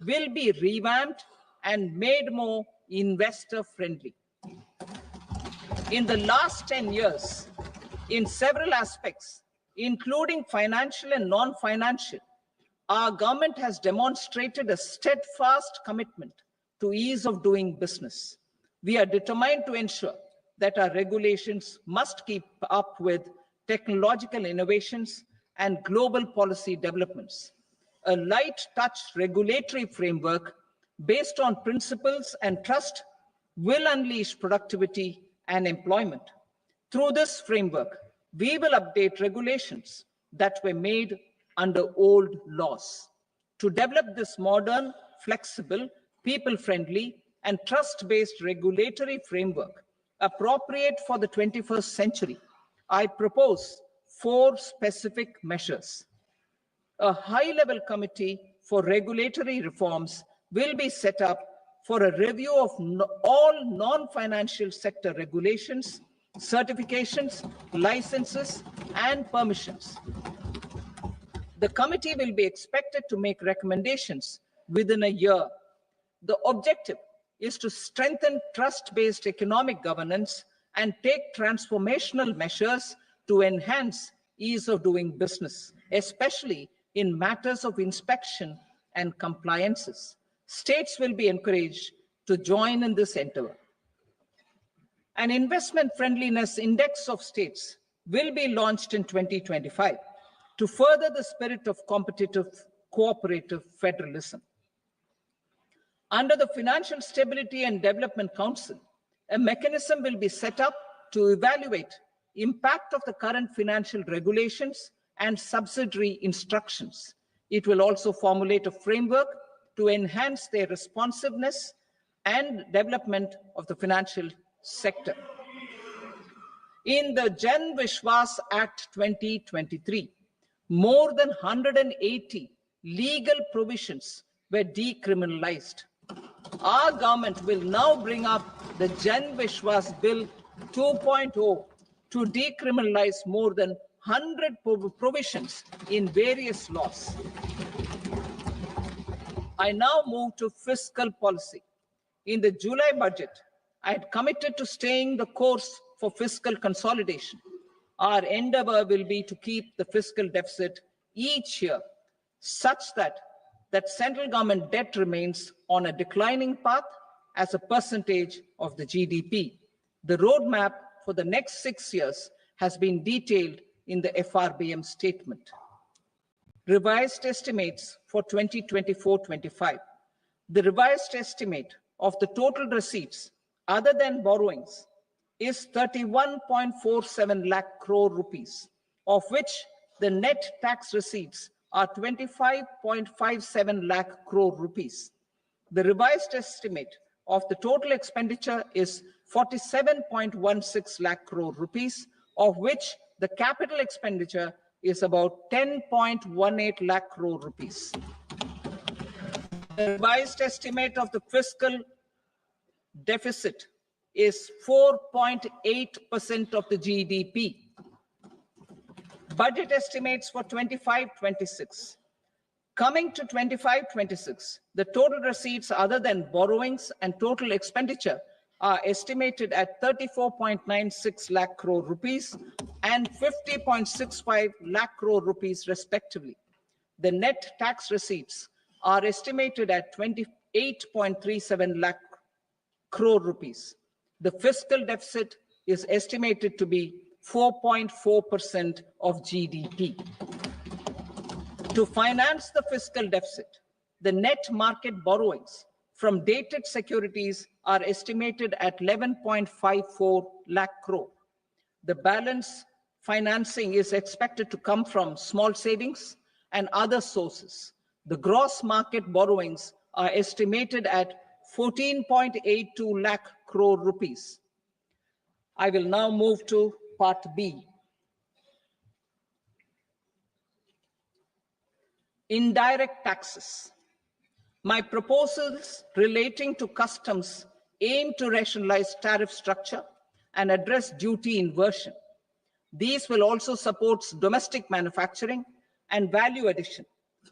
will be revamped and made more investor-friendly. In the last 10 years, in several aspects, including financial and non-financial, our government has demonstrated a steadfast commitment to ease of doing business. We are determined to ensure that our regulations must keep up with technological innovations and global policy developments. A light touch regulatory framework based on principles and trust will unleash productivity and employment. Through this framework, we will update regulations that were made under old laws. To develop this modern, flexible, people-friendly, and trust-based regulatory framework appropriate for the 21st century, I propose 4 specific measures. A high-level committee for regulatory reforms will be set up for a review of all non-financial sector regulations, certifications, licenses, and permissions. The committee will be expected to make recommendations within a year. The objective is to strengthen trust-based economic governance and take transformational measures to enhance ease of doing business, especially in matters of inspection and compliances. States will be encouraged to join in this endeavor. An investment friendliness index of states will be launched in 2025 to further the spirit of competitive, cooperative federalism. Under the Financial Stability and Development Council, a mechanism will be set up to evaluate impact of the current financial regulations and subsidiary instructions. It will also formulate a framework to enhance their responsiveness and development of the financial sector. In the Jan Vishwas Act 2023, more than 180 legal provisions were decriminalized. Our government will now bring up the Jan Vishwas Bill 2.0 to decriminalize more than 100 provisions in various laws. I now move to fiscal policy. In the July budget, I had committed to staying the course for fiscal consolidation. Our endeavor will be to keep the fiscal deficit each year such that central government debt remains on a declining path as a percentage of the GDP. The roadmap for the next 6 years has been detailed in the FRBM statement. Revised estimates for 2024-25. The revised estimate of the total receipts other than borrowings is 31.47 lakh crore rupees, of which the net tax receipts are 25.57 lakh crore rupees. The revised estimate of the total expenditure is 47.16 lakh crore rupees, of which the capital expenditure is about 10.18 lakh crore rupees. The revised estimate of the fiscal deficit is 4.8% of the GDP. Budget estimates for 25-26. Coming to 25-26, the total receipts other than borrowings and total expenditure are estimated at 34.96 lakh crore rupees and 50.65 lakh crore rupees respectively. The net tax receipts are estimated at 28.37 lakh crore rupees. The fiscal deficit is estimated to be 4.4% of GDP. To finance the fiscal deficit, the net market borrowings from dated securities are estimated at 11.54 lakh crore. The balance financing is expected to come from small savings and other sources. The gross market borrowings are estimated at 14.82 lakh crore rupees. I will now move to Part B. Indirect taxes. My proposals relating to customs aim to rationalize tariff structure and address duty inversion. These will also support domestic manufacturing and value addition,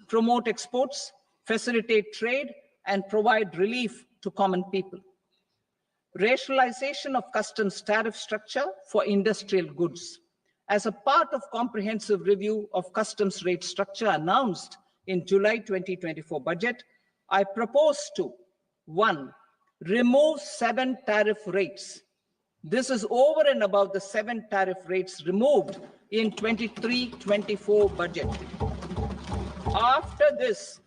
promote exports, facilitate trade, and provide relief to common people. Rationalization of customs tariff structure for industrial goods. As a part of comprehensive review of customs rate structure announced in July 2024 budget, I propose to, 1, remove 7 tariff rates. This is over and above the 7 tariff rates removed in 23-24 budget. After this,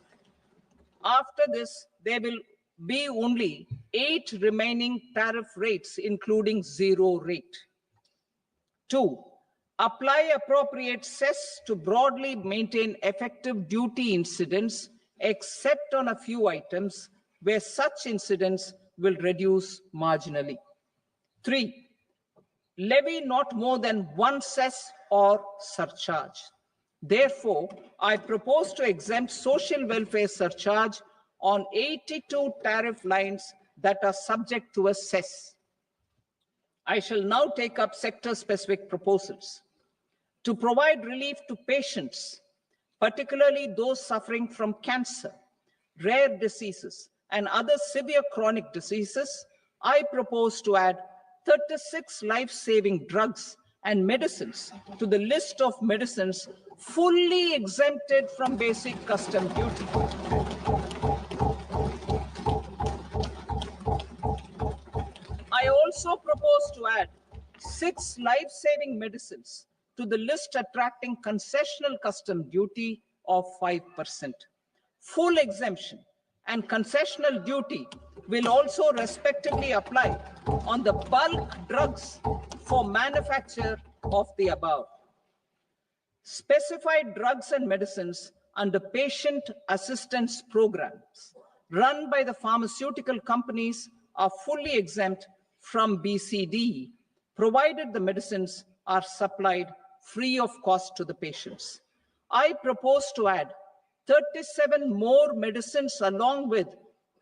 there will be only 8 remaining tariff rates, including 0 rate. 2, apply appropriate cess to broadly maintain effective duty incidence, except on a few items where such incidence will reduce marginally. 3, levy not more than 1 cess or surcharge. Therefore, I propose to exempt social welfare surcharge on 82 tariff lines that are subject to a cess. I shall now take up sector-specific proposals. To provide relief to patients, particularly those suffering from cancer, rare diseases, and other severe chronic diseases, I propose to add 36 life-saving drugs and medicines to the list of medicines fully exempted from basic custom duty. I also propose to add 6 life-saving medicines to the list attracting concessional custom duty of 5%. Full exemption and concessional duty will also respectively apply on the bulk drugs for manufacture of the above. Specified drugs and medicines under patient assistance programs run by the pharmaceutical companies are fully exempt from BCD, provided the medicines are supplied free of cost to the patients. I propose to add 37 more medicines along with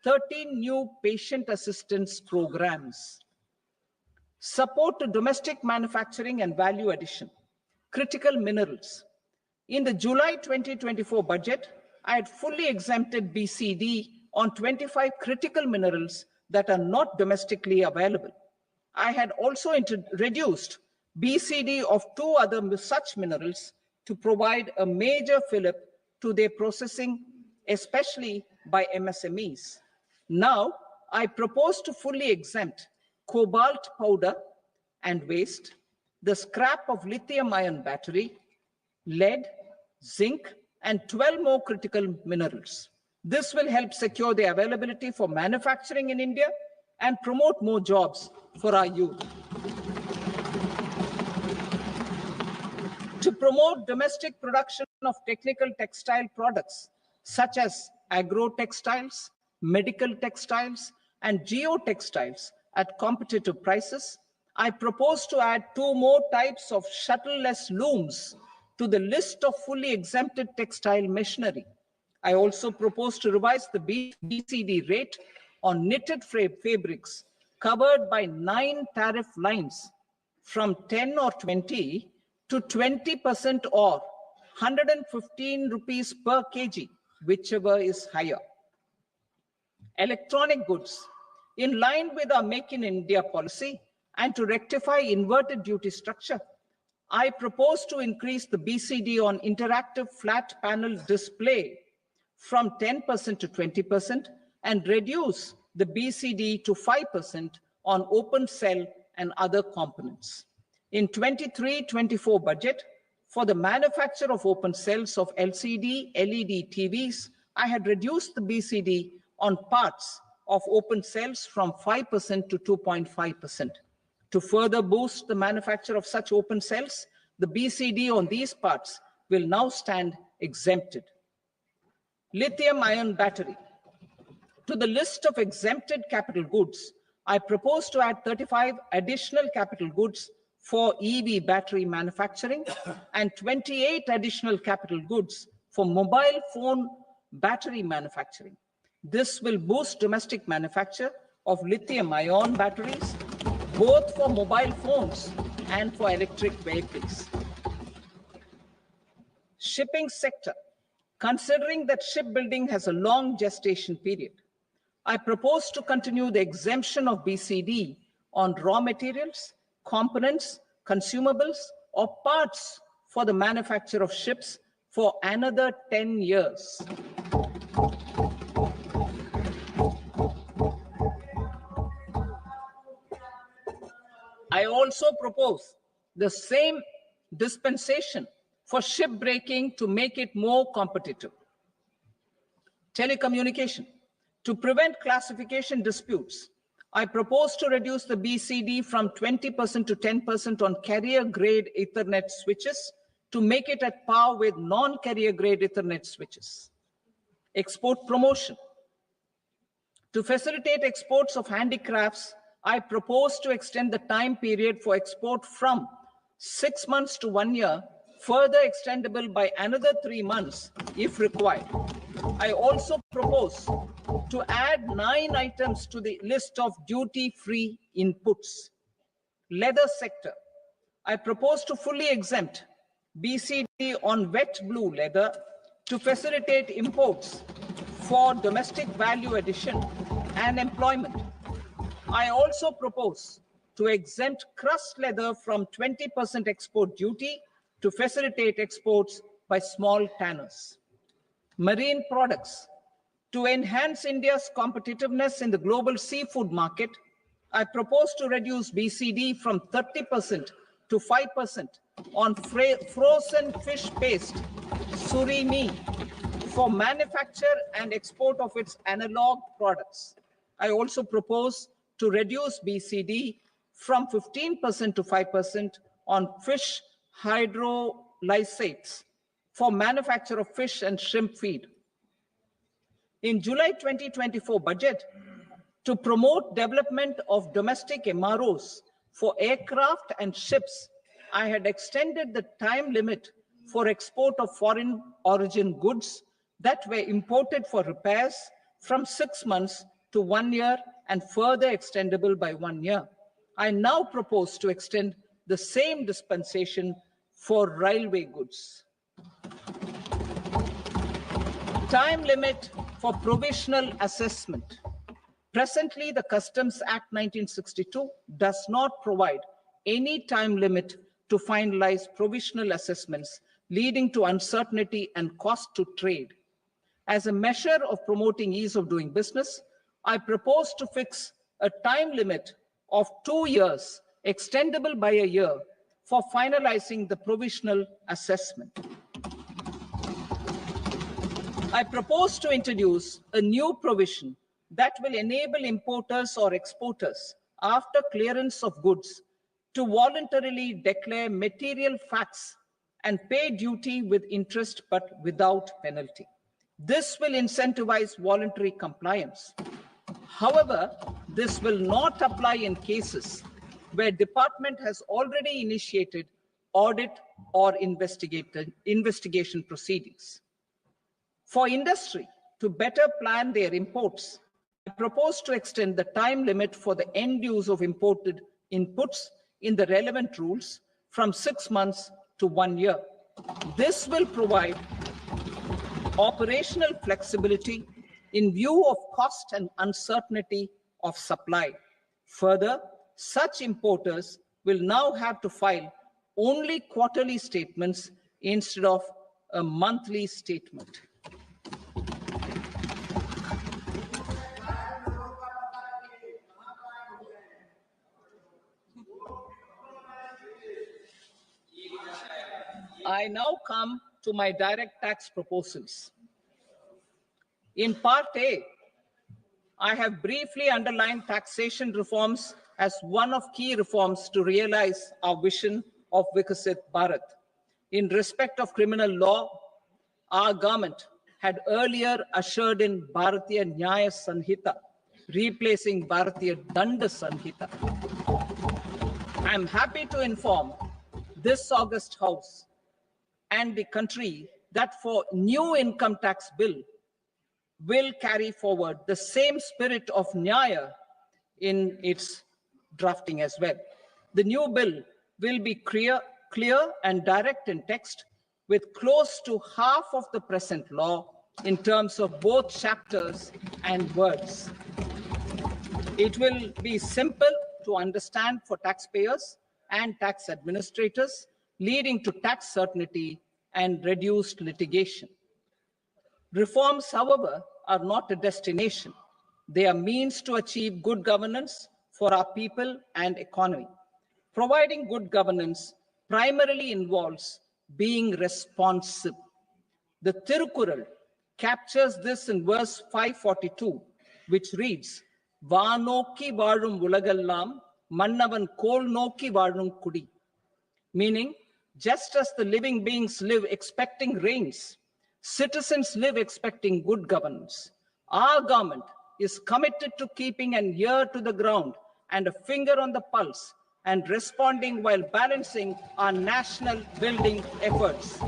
13 new patient assistance programs. Support to domestic manufacturing and value addition. Critical minerals. In the July 2024 budget, I had fully exempted BCD on 25 critical minerals that are not domestically available. I had also reduced BCD of 2 other such minerals to provide a major fillip to their processing, especially by MSMEs. Now, I propose to fully exempt cobalt powder and waste, the scrap of lithium-ion battery, lead, zinc, and 12 more critical minerals. This will help secure the availability for manufacturing in India and promote more jobs for our youth. To promote domestic production of technical textile products, such as agro-textiles, medical textiles, and geotextiles at competitive prices, I propose to add 2 more types of shuttle-less looms to the list of fully exempted textile machinery. I also propose to revise the BCD rate on knitted fabrics covered by 9 tariff lines from 10 or 20 to 20% or 115 rupees per kg whichever is higher. Electronic goods. In line with our Make in India policy and to rectify inverted duty structure, I propose to increase the BCD on interactive flat panel display from 10% to 20% and reduce the BCD to 5% on open cell and other components. In 23-24 budget, for the manufacture of open cells of LCD, LED TVs, I had reduced the BCD on parts of open cells from 5% to 2.5%. To further boost the manufacture of such open cells, the BCD on these parts will now stand exempted. Lithium-ion battery. To the list of exempted capital goods, I propose to add 35 additional capital goods for EV battery manufacturing and 28 additional capital goods for mobile phone battery manufacturing. This will boost domestic manufacture of lithium-ion batteries, both for mobile phones and for electric vehicles. Shipping sector. Considering that shipbuilding has a long gestation period, I propose to continue the exemption of BCD on raw materials, components, consumables, or parts for the manufacture of ships for another 10 years. I also propose the same dispensation for shipbreaking to make it more competitive. Telecommunication. To prevent classification disputes, I propose to reduce the BCD from 20% to 10% on carrier-grade Ethernet switches to make it at par with non-carrier-grade Ethernet switches. Export promotion. To facilitate exports of handicrafts, I propose to extend the time period for export from 6 months to 1 year, further extendable by another 3 months if required. I also propose to add 9 items to the list of duty-free inputs. Leather sector. I propose to fully exempt BCD on wet blue leather to facilitate imports for domestic value addition and employment. I also propose to exempt crust leather from 20% export duty to facilitate exports by small tanners. Marine products. To enhance India's competitiveness in the global seafood market, I propose to reduce BCD from 30% to 5% on frozen fish paste, surimi, for manufacture and export of its analog products. I also propose to reduce BCD from 15% to 5% on fish hydrolysates for manufacture of fish and shrimp feed. In July 2024 budget, to promote development of domestic MROs for aircraft and ships, I had extended the time limit for export of foreign origin goods that were imported for repairs from 6 months to 1 year and further extendable by 1 year. I now propose to extend the same dispensation for railway goods. Time limit for provisional assessment. Presently, the Customs Act 1962 does not provide any time limit to finalize provisional assessments, leading to uncertainty and cost to trade. As a measure of promoting ease of doing business, I propose to fix a time limit of 2 years, extendable by a year, for finalizing the provisional assessment. I propose to introduce a new provision that will enable importers or exporters, after clearance of goods, to voluntarily declare material facts and pay duty with interest but without penalty. This will incentivize voluntary compliance. However, this will not apply in cases where department has already initiated audit or investigation proceedings. For industry to better plan their imports, I propose to extend the time limit for the end use of imported inputs in the relevant rules from 6 months to 1 year. This will provide operational flexibility in view of cost and uncertainty of supply. Further, such importers will now have to file only quarterly statements instead of a monthly statement. I now come to my direct tax proposals. In Part A, I have briefly underlined taxation reforms as one of key reforms to realize our vision of Vikasit Bharat. In respect of criminal law, our government had earlier ushered in Bharatiya Nyaya Sanhita, replacing Bharatiya Danda Sanhita. I am happy to inform this August House and the country that for new income tax bill will carry forward the same spirit of Nyaya in its drafting as well. The new bill will be clear and direct in text, with close to half of the present law in terms of both chapters and words. It will be simple to understand for taxpayers and tax administrators, leading to tax certainty and reduced litigation. Reforms, however, are not a destination. They are means to achieve good governance for our people and economy. Providing good governance primarily involves being responsive. The Tirukural captures this in verse 542, which reads, "Vaanokki vaazhum ulagallam, mannavan kol nokki vaazhum kudi," meaning, just as the living beings live expecting rains, citizens live expecting good governance. Our government is committed to keeping an ear to the ground and a finger on the pulse and responding while balancing our national building efforts.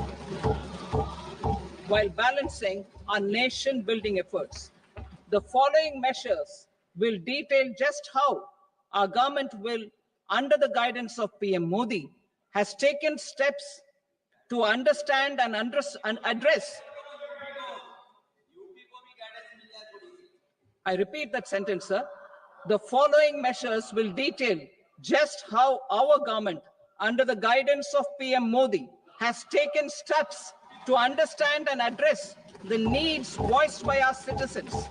The following measures will detail just how our government will, under the guidance of PM Modi, has taken steps to understand and address. I repeat that sentence, sir. The following measures will detail just how our government, under the guidance of PM Modi, has taken steps to understand and address the needs voiced by our citizens.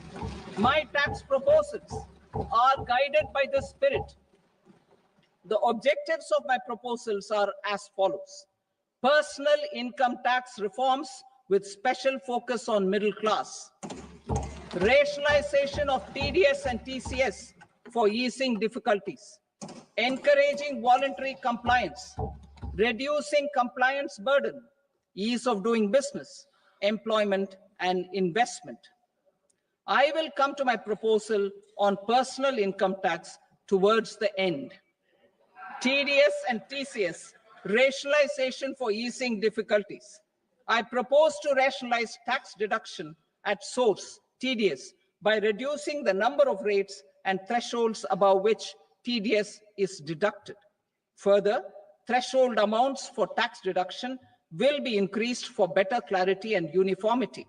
My tax proposals are guided by this spirit. The objectives of my proposals are as follows. Personal income tax reforms with special focus on middle class. Rationalization of TDS and TCS for easing difficulties. Encouraging voluntary compliance. Reducing compliance burden. Ease of doing business, employment, and investment. I will come to my proposal on personal income tax towards the end. TDS and TCS, rationalization for easing difficulties. I propose to rationalize tax deduction at source, TDS, by reducing the number of rates and thresholds above which TDS is deducted. Further, threshold amounts for tax deduction will be increased for better clarity and uniformity.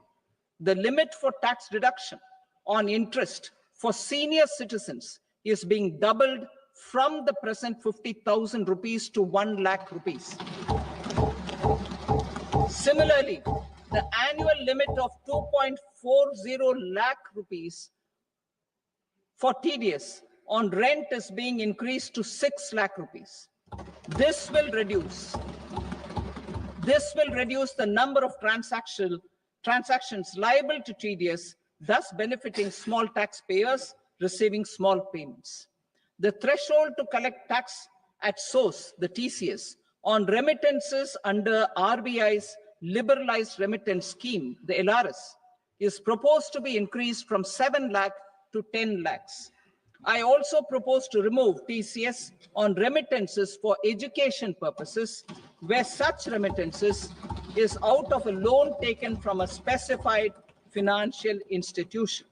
The limit for tax deduction on interest for senior citizens is being doubled from the present 50,000 rupees to 1 lakh rupees. Similarly, the annual limit of 2.40 lakh rupees for TDS on rent is being increased to 6 lakh rupees. This will reduce the number of transactions liable to TDS, thus benefiting small taxpayers receiving small payments. The threshold to collect tax at source, the TCS, on remittances under RBI's liberalized remittance scheme, the LRS, is proposed to be increased from 7 lakh to 10 lakhs. I also propose to remove TCS on remittances for education purposes, where such remittances is out of a loan taken from a specified financial institution.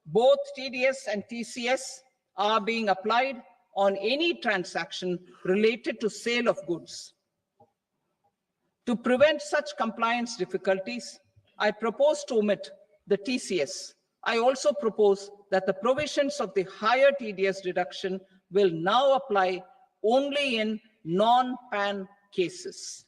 Both TDS and TCS are being applied on any transaction related to sale of goods. To prevent such compliance difficulties, I propose to omit the TCS. I also propose that the provisions of the higher TDS deduction will now apply only in non-PAN cases.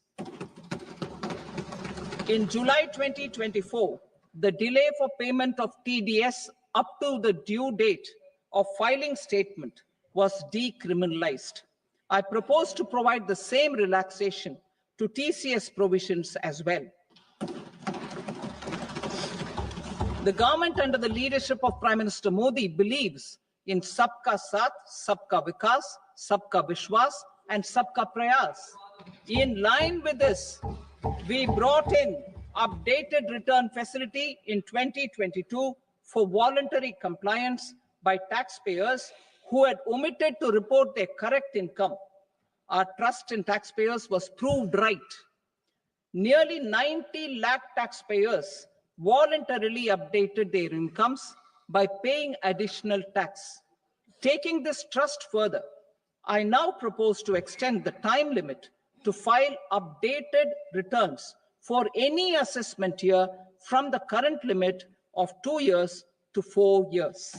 In July 2024, the delay for payment of TDS up to the due date of filing statement was decriminalized. I propose to provide the same relaxation to TCS provisions as well. The government under the leadership of Prime Minister Modi believes in Sabka Saath, Sabka Vikas, Sabka Vishwas, and Sabka Prayas. In line with this, we brought in updated return facility in 2022 for voluntary compliance by taxpayers who had omitted to report their correct income. Our trust in taxpayers was proved right. Nearly 90 lakh taxpayers voluntarily updated their incomes by paying additional tax. Taking this trust further, I now propose to extend the time limit to file updated returns for any assessment year from the current limit of 2 years to 4 years.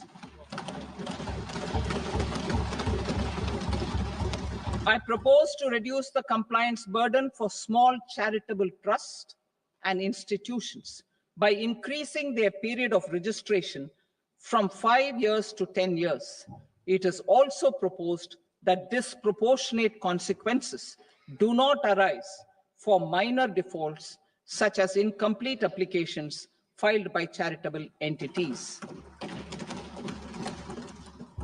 I propose to reduce the compliance burden for small charitable trusts and institutions by increasing their period of registration from 5 years to 10 years. It is also proposed that disproportionate consequences do not arise for minor defaults, such as incomplete applications filed by charitable entities.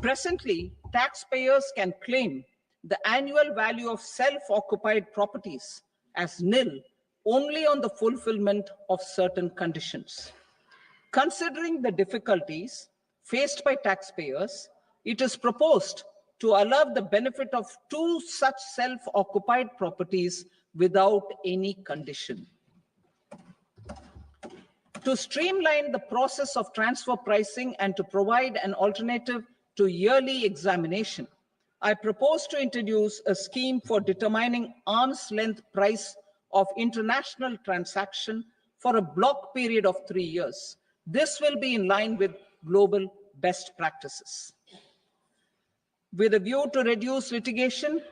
Presently, taxpayers can claim the annual value of self-occupied properties as nil only on the fulfillment of certain conditions. Considering the difficulties faced by taxpayers, it is proposed to allow the benefit of 2 such self-occupied properties without any condition. To streamline the process of transfer pricing and to provide an alternative to yearly examination, I propose to introduce a scheme for determining arm's length price of international transaction for a block period of 3 years. This will be in line with global best practices. With a view to reduce litigation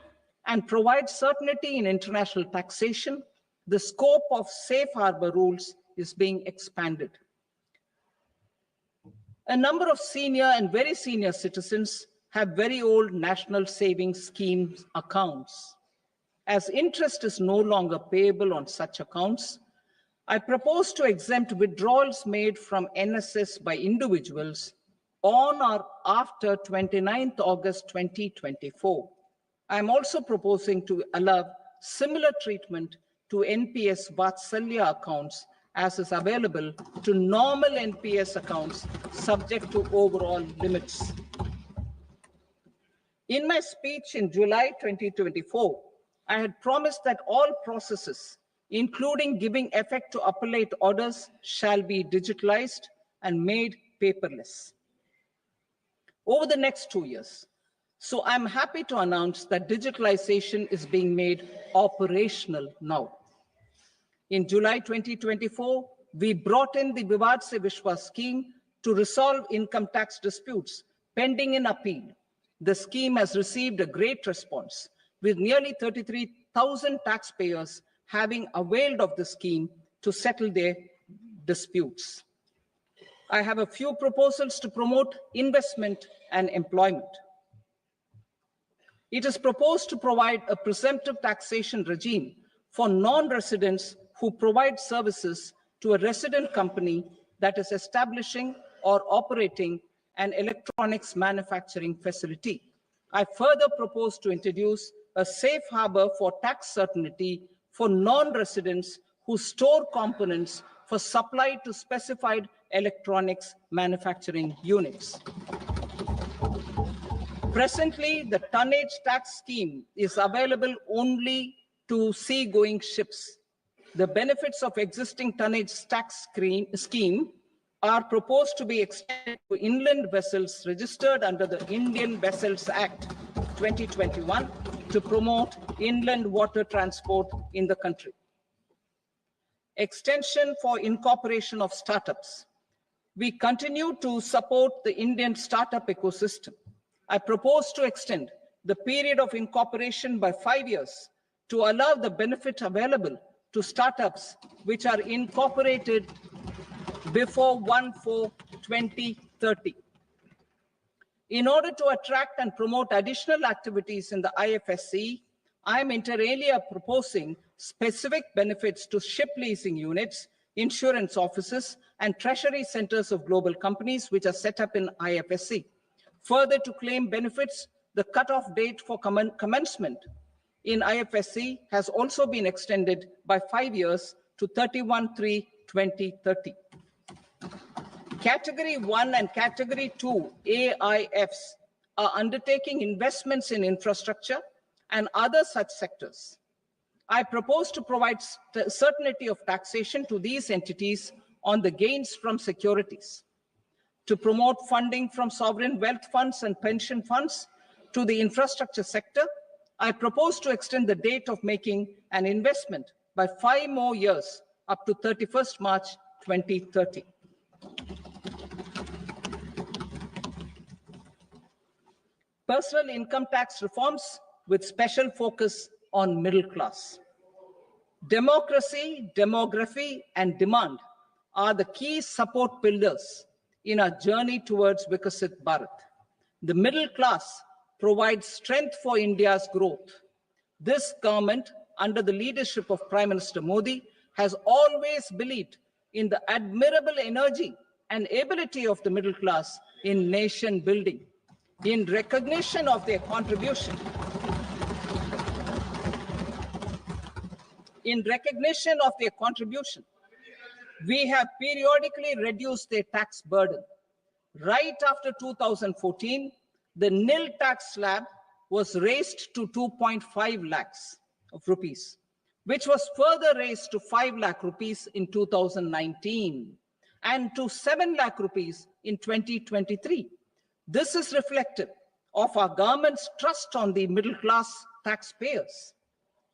and provide certainty in international taxation, the scope of safe harbor rules is being expanded. A number of senior and very senior citizens have very old national savings schemes accounts. As interest is no longer payable on such accounts, I propose to exempt withdrawals made from NSS by individuals on or after 29th August 2024. I am also proposing to allow similar treatment to NPS Vatsalya accounts as is available to normal NPS accounts subject to overall limits. In my speech in July 2024, I had promised that all processes, including giving effect to appellate orders, shall be digitalized and made paperless over the next 2 years. So I'm happy to announce that digitalization is being made operational now. In July 2024, we brought in the Vivad Se Vishwas scheme to resolve income tax disputes pending in appeal. The scheme has received a great response, with nearly 33,000 taxpayers having availed of the scheme to settle their disputes. I have a few proposals to promote investment and employment. It is proposed to provide a presumptive taxation regime for non-residents who provide services to a resident company that is establishing or operating an electronics manufacturing facility. I further propose to introduce a safe harbor for tax certainty for non-residents who store components for supply to specified electronics manufacturing units. Presently, the tonnage tax scheme is available only to seagoing ships. The benefits of existing tonnage tax scheme are proposed to be extended to inland vessels registered under the Indian Vessels Act 2021 to promote inland water transport in the country. extension for incorporation of startups. We continue to support the Indian startup ecosystem. I propose to extend the period of incorporation by 5 years to allow the benefit available to startups which are incorporated before 1/4/2030. In order to attract and promote additional activities in the IFSC, I am inter alia proposing specific benefits to ship leasing units, insurance offices, and treasury centers of global companies which are set up in IFSC. Further, to claim benefits, the cutoff date for commencement in IFSC has also been extended by 5 years to 31/3/2030. Category 1 and Category 2 AIFs are undertaking investments in infrastructure and other such sectors. I propose to provide certainty of taxation to these entities on the gains from securities, to promote funding from sovereign wealth funds and pension funds to the infrastructure sector. I propose to extend the date of making an investment by 5 more years up to 31st March 2030. Personal income tax reforms with special focus on middle class. Democracy, demography, and demand are the key support pillars in our journey towards Vikasit Bharat. The middle class provides strength for India's growth. This government, under the leadership of Prime Minister Modi, has always believed in the admirable energy and ability of the middle class in nation building. In recognition of their contribution, we have periodically reduced their tax burden. Right after 2014, the nil tax slab was raised to 2.5 lakhs of rupees, which was further raised to 5 lakh rupees in 2019 and to 7 lakh rupees in 2023. This is reflective of our government's trust on the middle class taxpayers.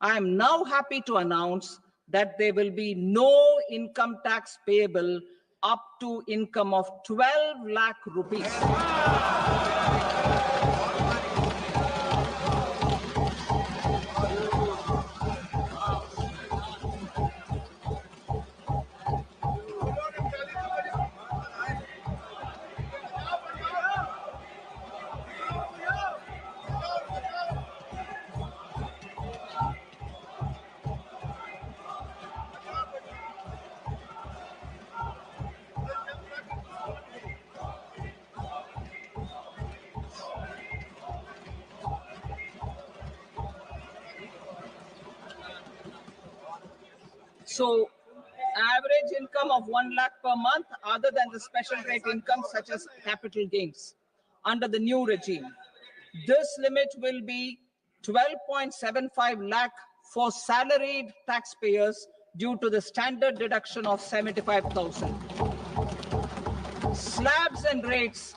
I am now happy to announce that there will be no income tax payable up to income of 12 lakh rupees. So, average income of 1 lakh per month, other than the special rate income such as capital gains, under the new regime. This limit will be 12.75 lakh for salaried taxpayers due to the standard deduction of 75,000. Slabs and rates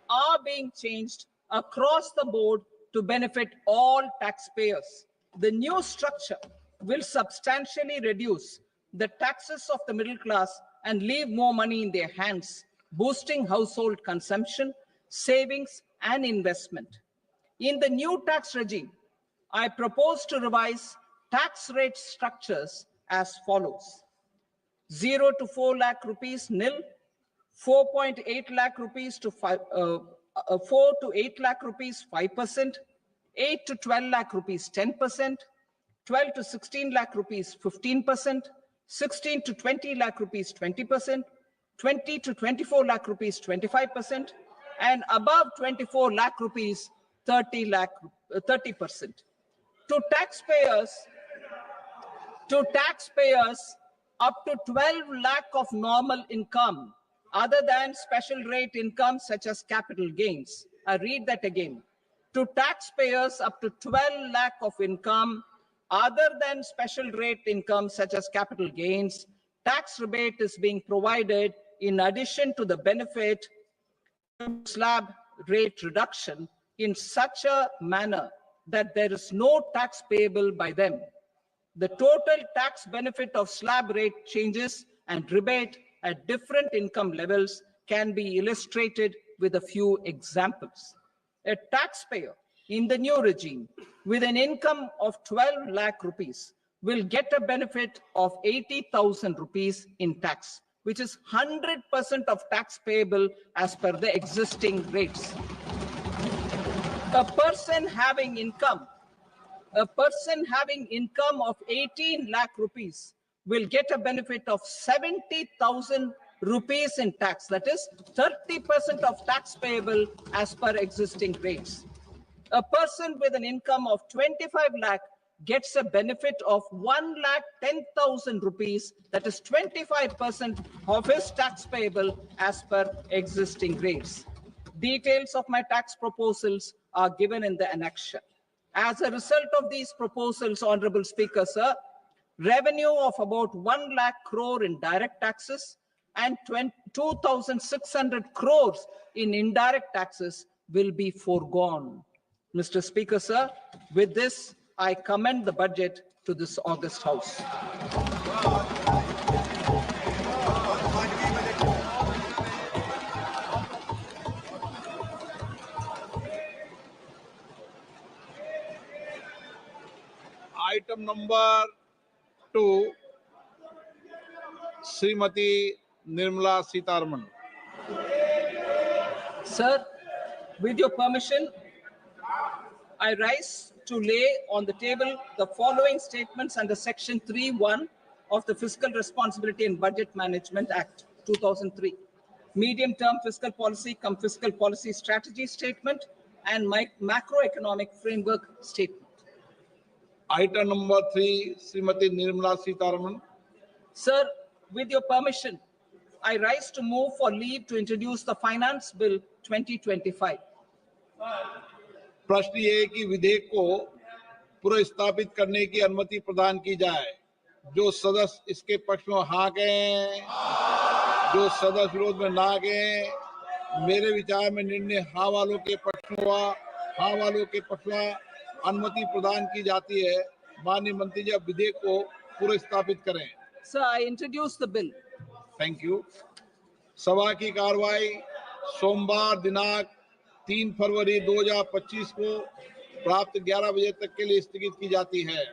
are being changed across the board to benefit all taxpayers. The new structure will substantially reduce the taxes of the middle class and leave more money in their hands, boosting household consumption, savings, and investment. In the new tax regime, I propose to revise tax rate structures as follows: 0 to 4 lakh rupees nil, 4.8 lakh rupees to 4 to 8 lakh rupees 5%, 8 to 12 lakh rupees 10%, 12 to 16 lakh rupees 15%, 16 to 20 lakh rupees 20%, 20 to 24 lakh rupees 25%, and above 24 lakh rupees 30%. To taxpayers up to 12 lakh of normal income, other than special rate income such as capital gains. I read that again. To taxpayers up to 12 lakh of income, other than special rate income such as capital gains, tax rebate is being provided in addition to the benefit slab rate reduction in such a manner that there is no tax payable by them. The total tax benefit of slab rate changes and rebate at different income levels can be illustrated with a few examples. A taxpayer in the new regime with an income of 12 lakh rupees will get a benefit of 80,000 rupees in tax, which is 100% of tax payable as per the existing rates. A person having income of 18 lakh rupees will get a benefit of 70,000 rupees in tax. That is 30% of tax payable as per existing rates. A person with an income of 25 lakh gets a benefit of 1,10,000 rupees. That is 25% of his tax payable as per existing rates. Details of my tax proposals are given in the annexure. As a result of these proposals, Honorable Speaker, sir, revenue of about 1 lakh crore in direct taxes and 2,600 crores in indirect taxes will be foregone. Mr. Speaker, sir, with this, I commend the budget to this august House. Item number 2, Srimati Nirmala Sitharaman. Sir, with your permission, I rise to lay on the table the following statements under Section 3(1) of the Fiscal Responsibility and Budget Management Act 2003. Medium-term fiscal policy cum fiscal policy strategy statement and macroeconomic framework statement. Item number 3, Srimati Nirmala Sitharaman. Sir, with your permission, I rise to move for leave to introduce the Finance Bill 2025. प्रश्न ये है कि विधेयक को पुनर्स्थापित करने की अनुमति प्रदान की जाए। जो सदस्य इसके पक्ष में हाँ कहें, जो सदस्य विरोध में ना कहें। मेरे विचार में निर्णय हाँ वालों के पक्ष में हुआ। हाँ वालों के पक्ष में अनुमति प्रदान की जाती है। माननीय मंत्री जी, अब विधेयक को पुनर्स्थापित करें। Sir, I introduce the bill. Thank you. सभा की कार्रवाई सोमवार दिनांक 3 फरवरी 2025 को प्राप्त 11 बजे तक के लिए स्थगित की जाती है।